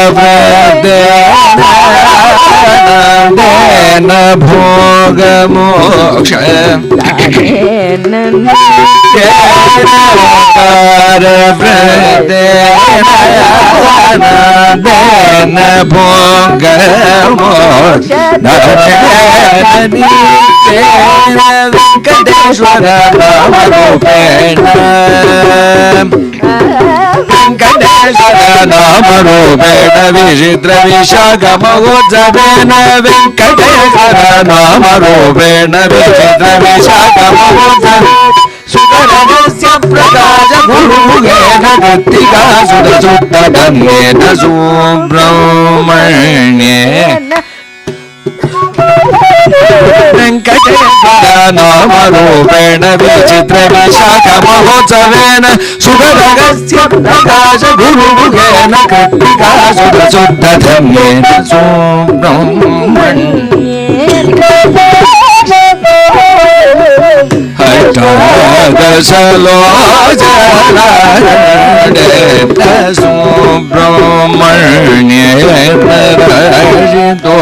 Speaker 2: भोग मोक्ष कारवदेन भोग मोक्ष वेंकटेश्वर नामरूपेण वेंकटेश्वर नामरूपेण विचित्र विशाखमहोत्सवेन वेंकटेश्वर नामरूपेण विचित्र विशाखमहोत्सव सुकरस्य प्रकाश गुरुगेन कृत्तिका सुदसुद्धधन्येन सुब्रह्मण्येन वेंकटेश्वर नामरूपेण विचित्र विशाखमहोत्सवेन सुगरगस्य प्रकाश गुरुमुखेन Krittika सुदसुद्धधन्येन सुब्रह्मण्येन अष्टादशलोचनादेव सुब्रह्मण्येन रचितो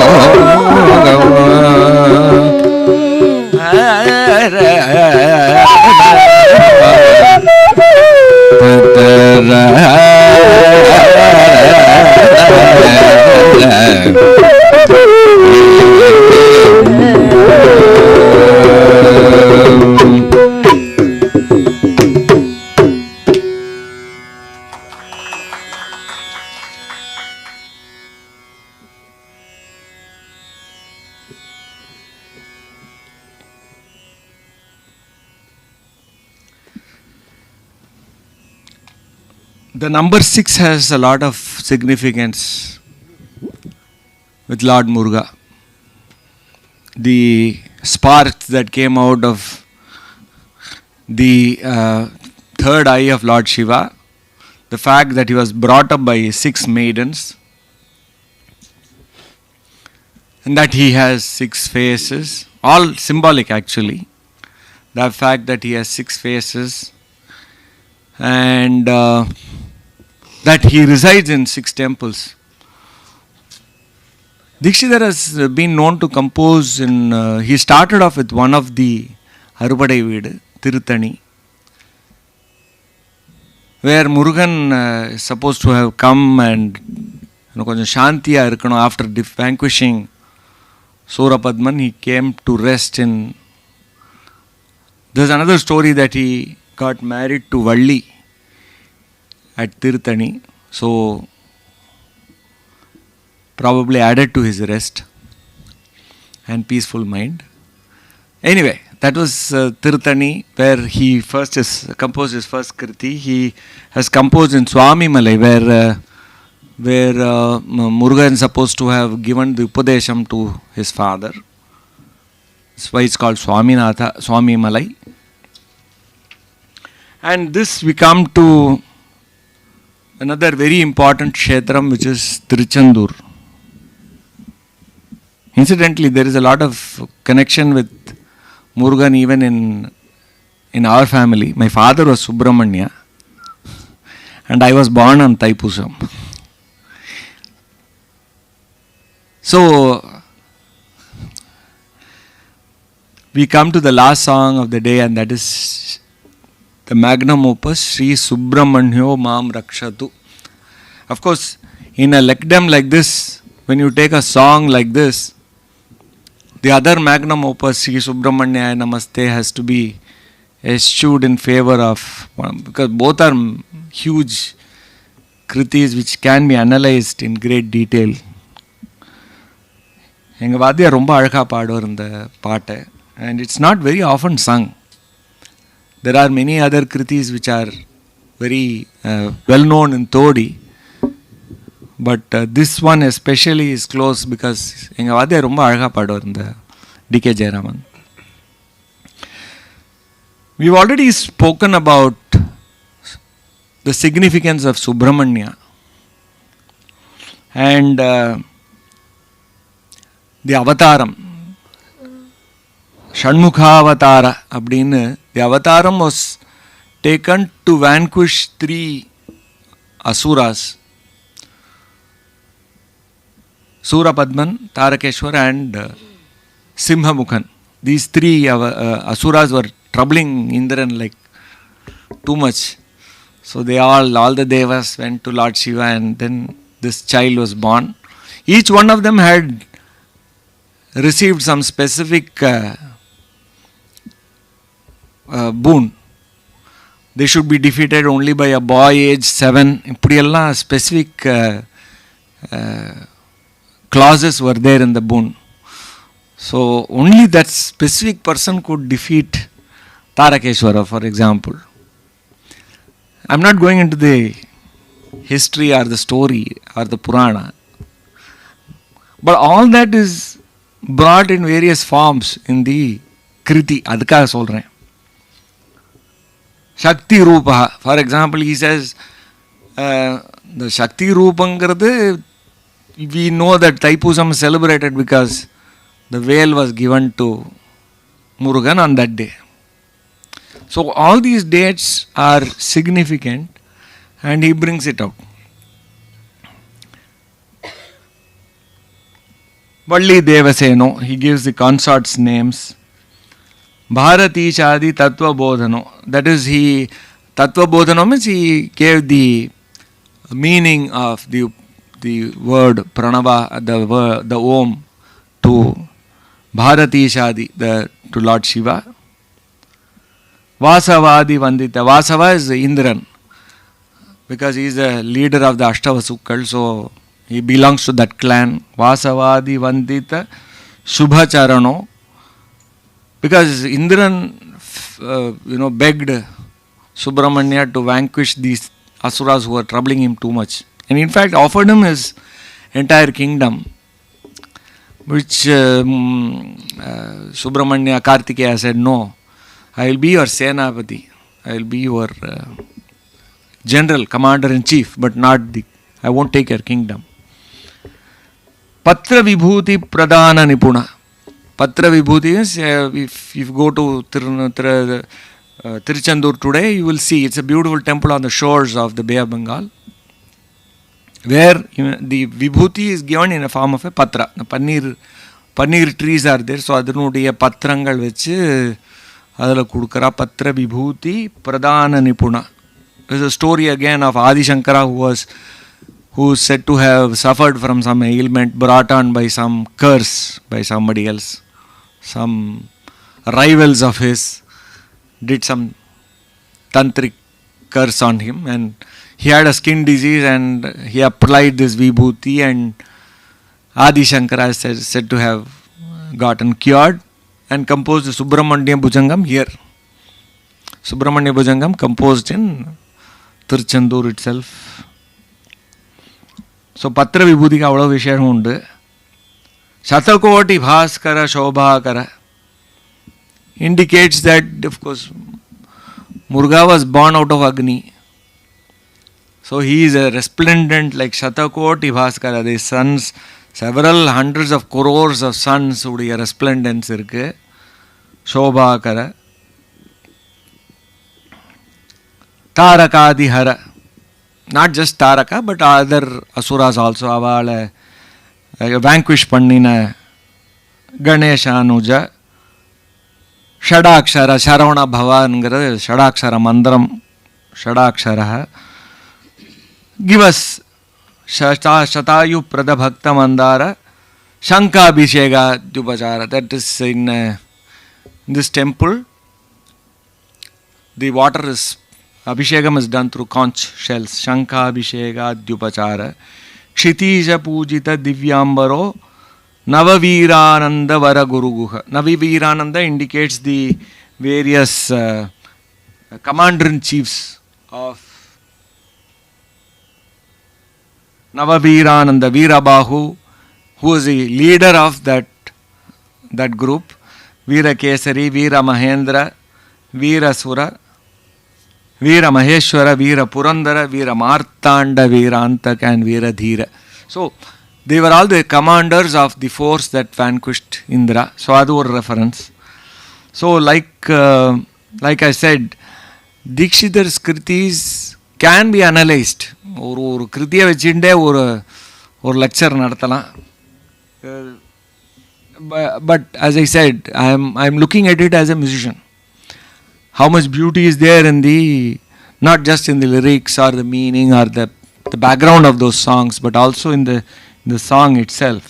Speaker 2: The number 6 has a lot of significance with Lord Muruga. The sparks that came out of the third eye of Lord Shiva, the fact that he was brought up by 6 maidens, and that he has 6 faces, all symbolic actually. The fact that he has 6 faces, and that he resides in 6 temples. Dikshidhar has been known to compose he started off with one of the Arupadai Veedu, Tirutani, where Murugan is supposed to have come and konjam shantiya irukano after vanquishing Surapadman. He came to rest in. There's another story that he got married to Valli at Tirthani, so probably added to his rest and peaceful mind. Anyway, that was Tirthani, where he first has composed his first kriti. He has composed in Swami Malai, where Murugan is supposed to have given the Upadesham to his father. That's why it's called Swami Malai. And this we come to another very important kshetram, which is Tiruchendur. Incidentally, there is a lot of connection with Murugan even in our family. My father was Subramanya and I was born on Thaipusam. So, we come to the last song of the day, and that is the magnum opus, Sri Subramanyo Maam rakshatu. Of course, in a lekdam like this, when you take a song like this, the other magnum opus, Sri Subramanya Namaste, has to be eschewed in favor of, because both are huge kritis which can be analyzed in great detail. எங்கள் வாத்தியார் ரொம்ப அழகாக பாடுவார் இந்த பாட்டை, and it's not very often sung. There are many other kritis which are very well known in Todi, but this one especially is close because எங்கள் வாத்தியார் ரொம்ப அழகாக பாடுவார் இந்த D.K. Jayaraman. We've already spoken about the significance of Subramanya and the avataram. Shanmukhavatara abdinu. The avataram was taken to vanquish 3 asuras, Surapadman, Tarakeshwar and Simhamukhan. These 3 asuras were troubling Indran like too much. So they all the devas went to Lord Shiva, and then this child was born. Each one of them had received some specific boon. They should be defeated only by a boy age 7. Ippadiyella specific clauses were there in the boon. So only that specific person could defeat Tarakeshwara, for example. I'm not going into the history or the story or the Purana, but all that is brought in various forms in the Kriti. Adhikaga solren. Shakti Rupa, for example, he says the Shakti Rupangaradu, we know that Thaipusam is celebrated because the veil was given to Murugan on that day. So all these dates are significant, and he brings it out. Valli Devaseno, he gives the consorts names. Bharati Chadi Tattva Bodhano, that is, he Tattva Bodhano means he gave the meaning of the word Pranava, the Om, to Bharati Chadi, to Lord Shiva. Vasavadi Vandita. Vasava is Indran, because he is the leader of the Ashtavasukkal, so he belongs to that clan. Vasavadi Vandita Shubhacharano, because Indran begged Subramanya to vanquish these asuras who were troubling him too much, and in fact offered him his entire kingdom, which Subramanya Kartikeya said, no, I will be your Senapati, I will be your general, commander-in-chief, but I won't take your kingdom. Patra Vibhuti Pradhana Nipuna. Patra Vibhuti is, if you go to Tiruchendur today, you will see it's a beautiful temple on the shores of the Bay of Bengal, where the Vibhuti is given in a form of a patra. The paneer trees are there, so adnudiya patrangal vechu adala kudukara. Patra Vibhuti Pradhana Nipuna. There's a story again of Adi Shankara, who is said to have suffered from some ailment brought on by some curse by somebody else. Some rivals of his did some tantric curse on him, and he had a skin disease, and he applied this Vibhuti, and Adi Shankara is said to have gotten cured, and composed the Subramanyo Bhujangam here. Subramanyo Bhujangam composed in Tiruchendur itself. So Patra Vibhuti ka avlo vishayam undu. Shatakoti Bhaskara Shobhakara indicates that, of course, Muruga was born out of Agni. So he is a resplendent like Shatakoti Bhaskara. The suns, several hundreds of crores of suns udiya resplendence irukku. Shobhakara. Tarakadi Hara. Not just Taraka, but other asuras also. Avala vanquish pannina Ganeshanuja. Shadakshara Sharavana Bhavangra Shadakshara Mandram Shadakshara. Give us Shatayu Pradabhakta Mandara Shanka Abhishega Dupachara. That is in this temple. The water is Abhishekam is done through conch shells. Shanka Abhishega Dupachara. Kshitija Pujita Divyambaro Navavirananda Vara Guruguha. Navavirananda indicates the various commander-in-chiefs of Navavirananda. Veerabahu, who is the leader of that group. Veera Kesari, Veera Mahendra, Veera Sura, Veera Maheshwara, Veera Purandara, Veera Martanda, Veera Antak, and Veera Dhira. So they were all the commanders of the force that vanquished Indra. So that was reference. So like I said, Dikshitar's kritis can be analyzed. ஒரு கிருத்தியை வச்சுட்டே ஒரு lecture நடத்தலாம். But as I said, I'm looking at it as a musician. How much beauty is there in the, not just in the lyrics or the meaning or the background of those songs, but also in the song itself.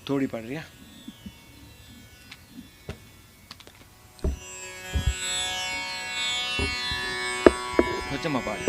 Speaker 2: थोड़ी पढ़ रही है. बच्चा पाड़.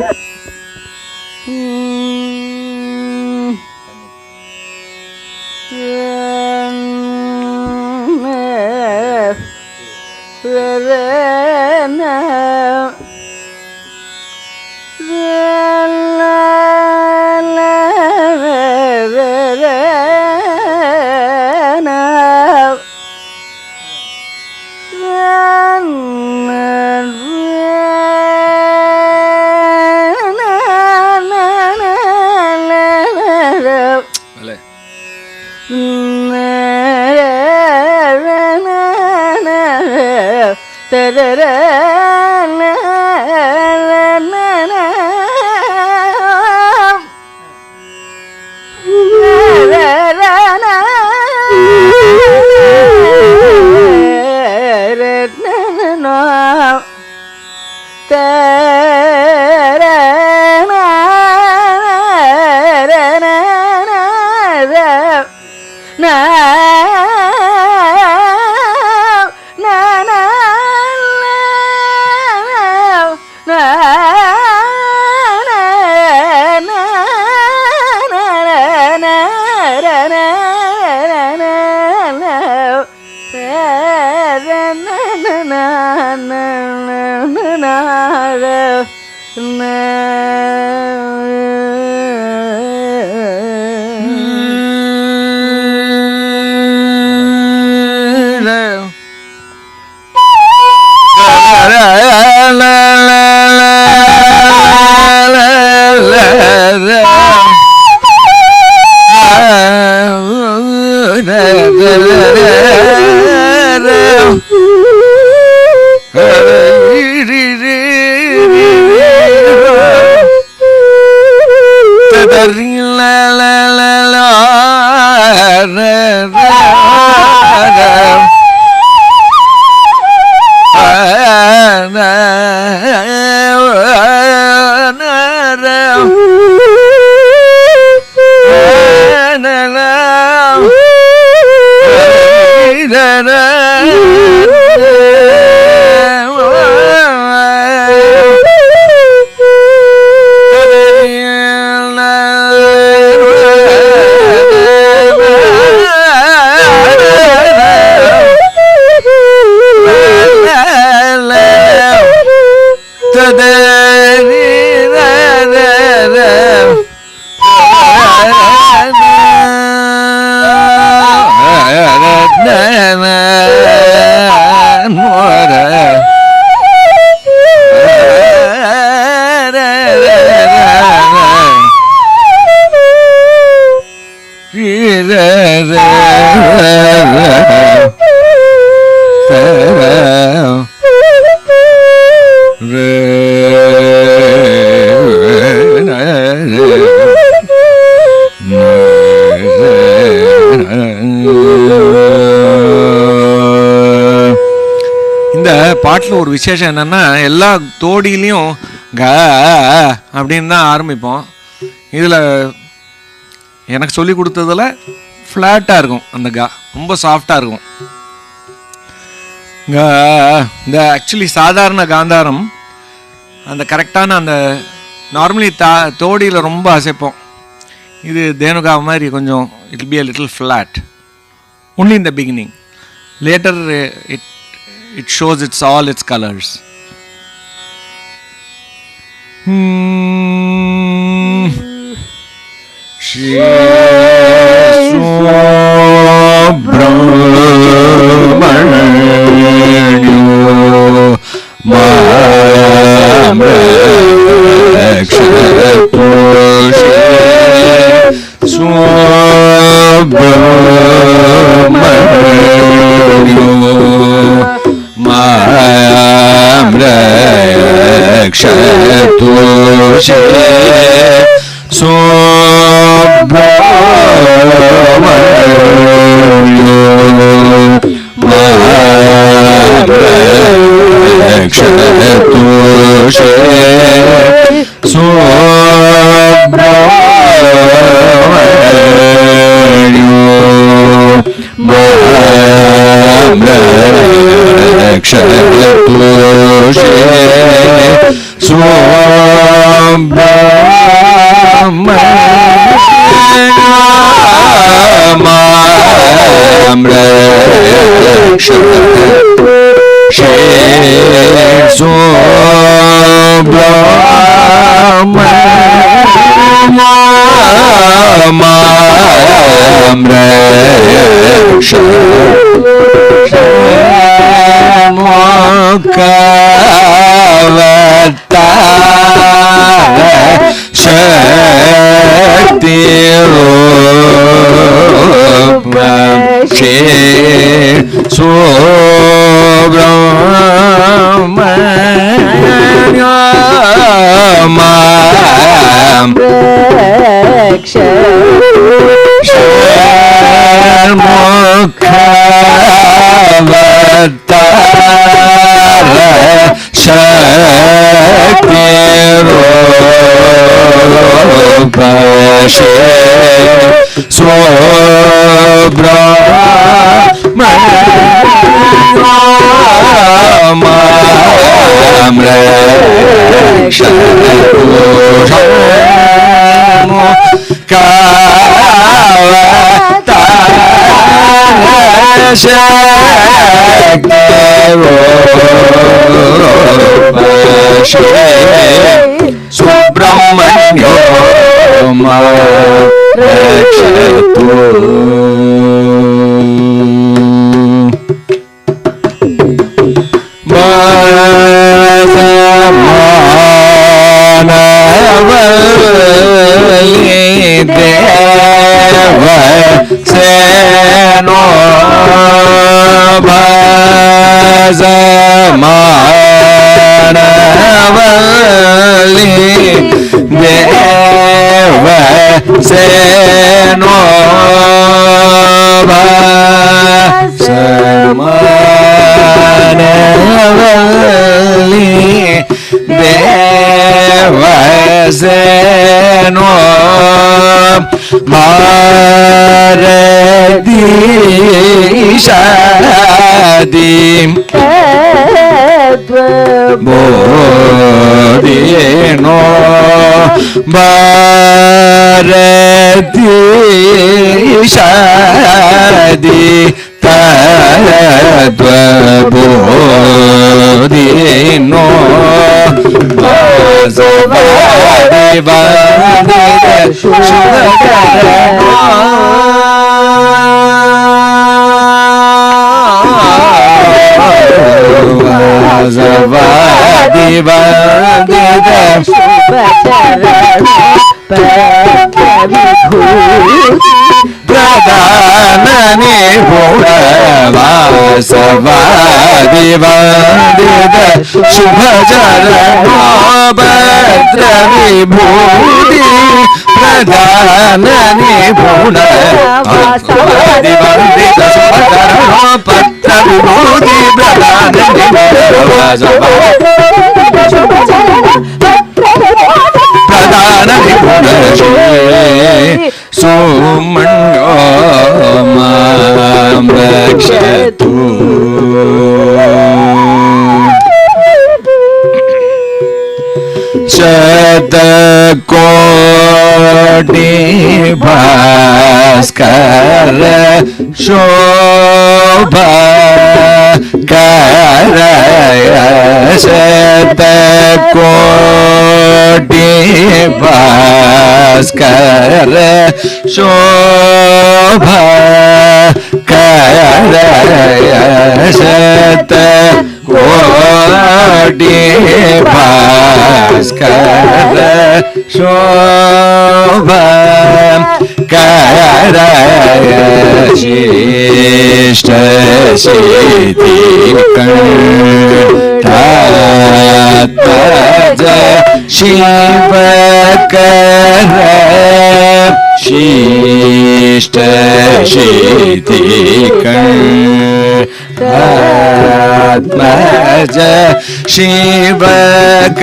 Speaker 2: பாட்டில் ஒரு விசேஷம் என்னன்னா, எல்லா தோடியிலையும் க அப்படின்னு தான் ஆரம்பிப்போம். இதில் எனக்கு சொல்லி கொடுத்ததில் ஃப்ளாட்டாக இருக்கும், அந்த கா ரொம்ப சாஃப்டாக இருக்கும். இந்த ஆக்சுவலி சாதாரண காந்தாரம் அந்த கரெக்டான அந்த நார்மலி தோடியில் ரொம்ப அசைப்போம். இது தேனுகா மாதிரி கொஞ்சம் it will be a little flat only in the beginning. Later it shows all its colors. Shri Subramanyo Maam rakshatu Shri Subramanyo Maam rakshatu. Subramanyo Maam rakshatu. Shatakoti bhaskar shobha karaya. Shatakoti bhaskar shobha karaya. Shatakoti bhaskar shobha karaya. Shishta siddhi kantha shiva Atmaja Shivakara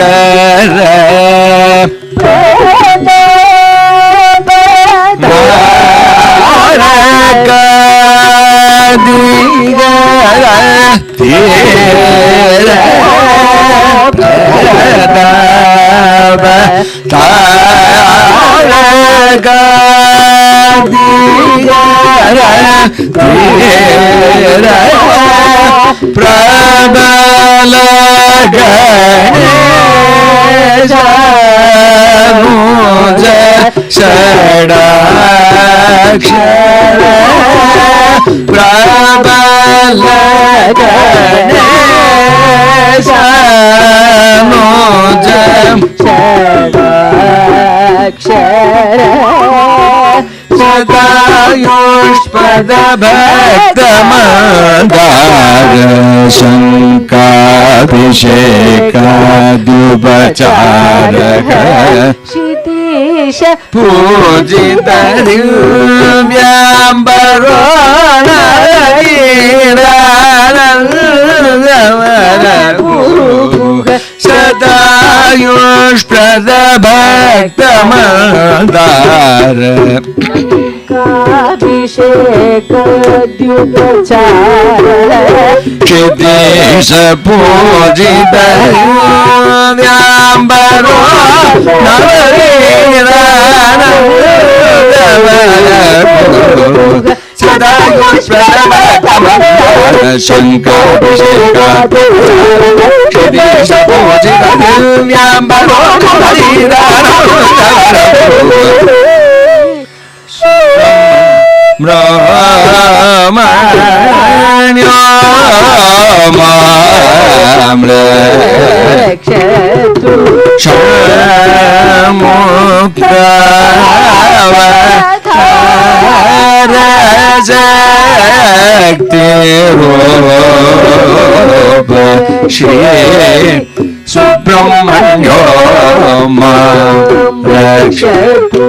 Speaker 2: Prabala Ganesha Muja Shadakshara Prabala Ganesha Muja Shadakshara Sadayushpada Bhakta Mandara Shankabhisheka Dubacharaka Shitisha Pujita Divyambaro Sadayushpada Bhakta Mandara Abhisheka Dyupachara Chidisha Pujita Vyambaro Navarina Sadayushpradabhaktamandara Shankabhisheka Chidisha Pujita Vyambaro Navarina Subramanyo Maam rakshatu Shamukhtavara Shakti Rupa Shri Subramanyo Maam rakshatu.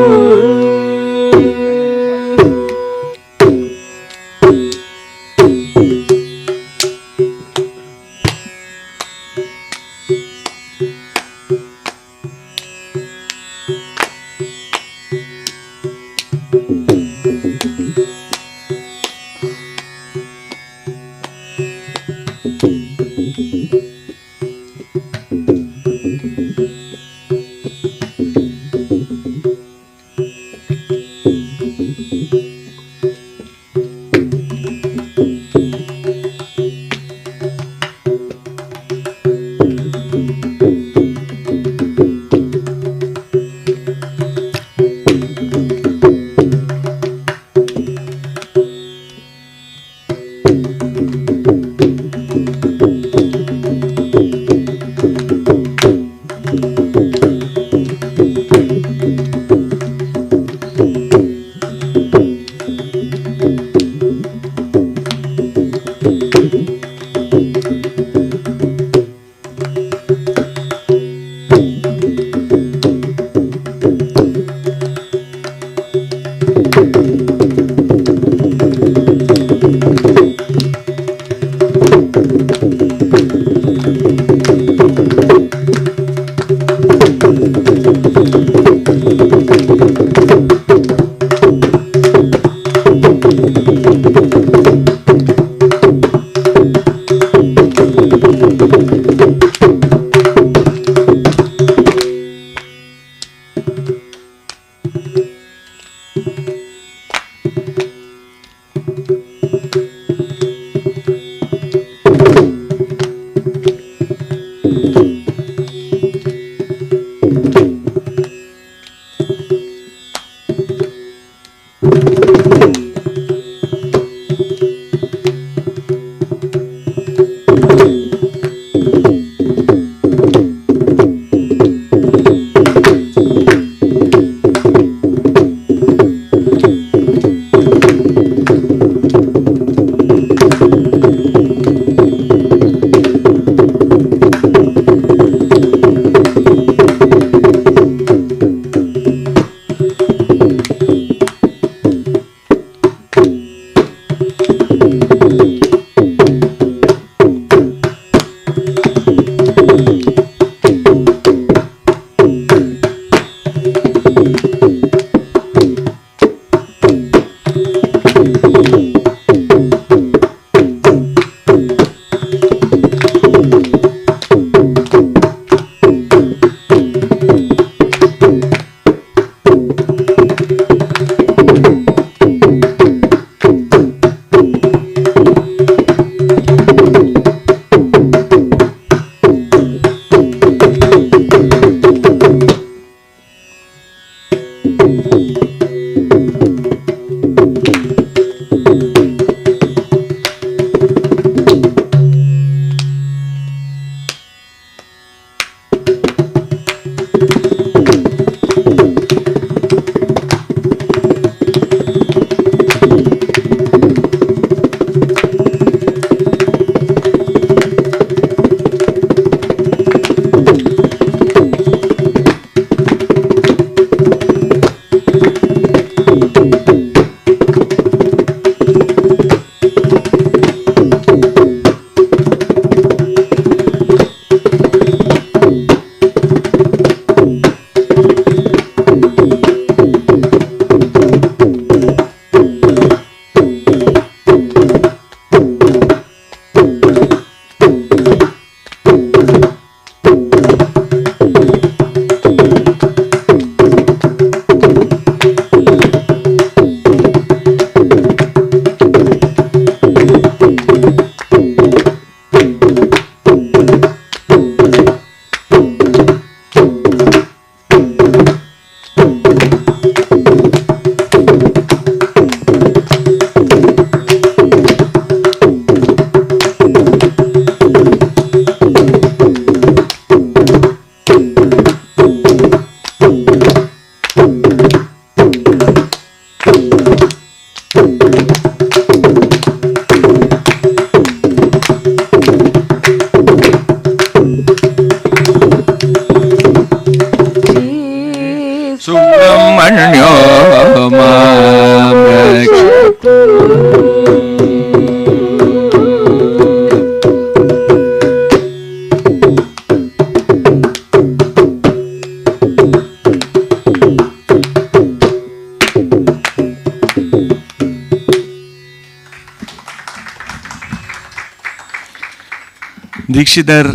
Speaker 2: Dikshidhar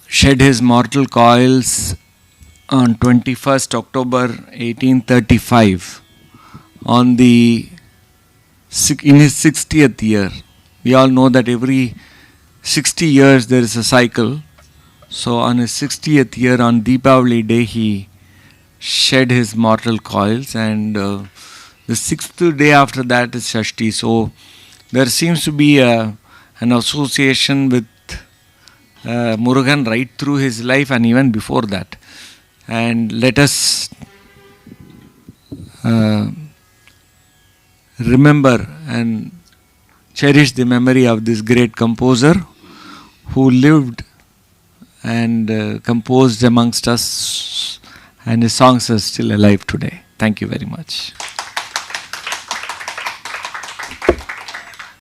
Speaker 2: shed his mortal coils on 21st October 1835 in his 60th year. We all know that every 60 years there is a cycle. So on his 60th year, on Deepavali day, he shed his mortal coils, and the 6th day after that is Shashti. So there seems to be an association with Murugan right through his life and even before that. And let us remember and cherish the memory of this great composer who lived and composed amongst us, and his songs are still alive today. Thank you very much.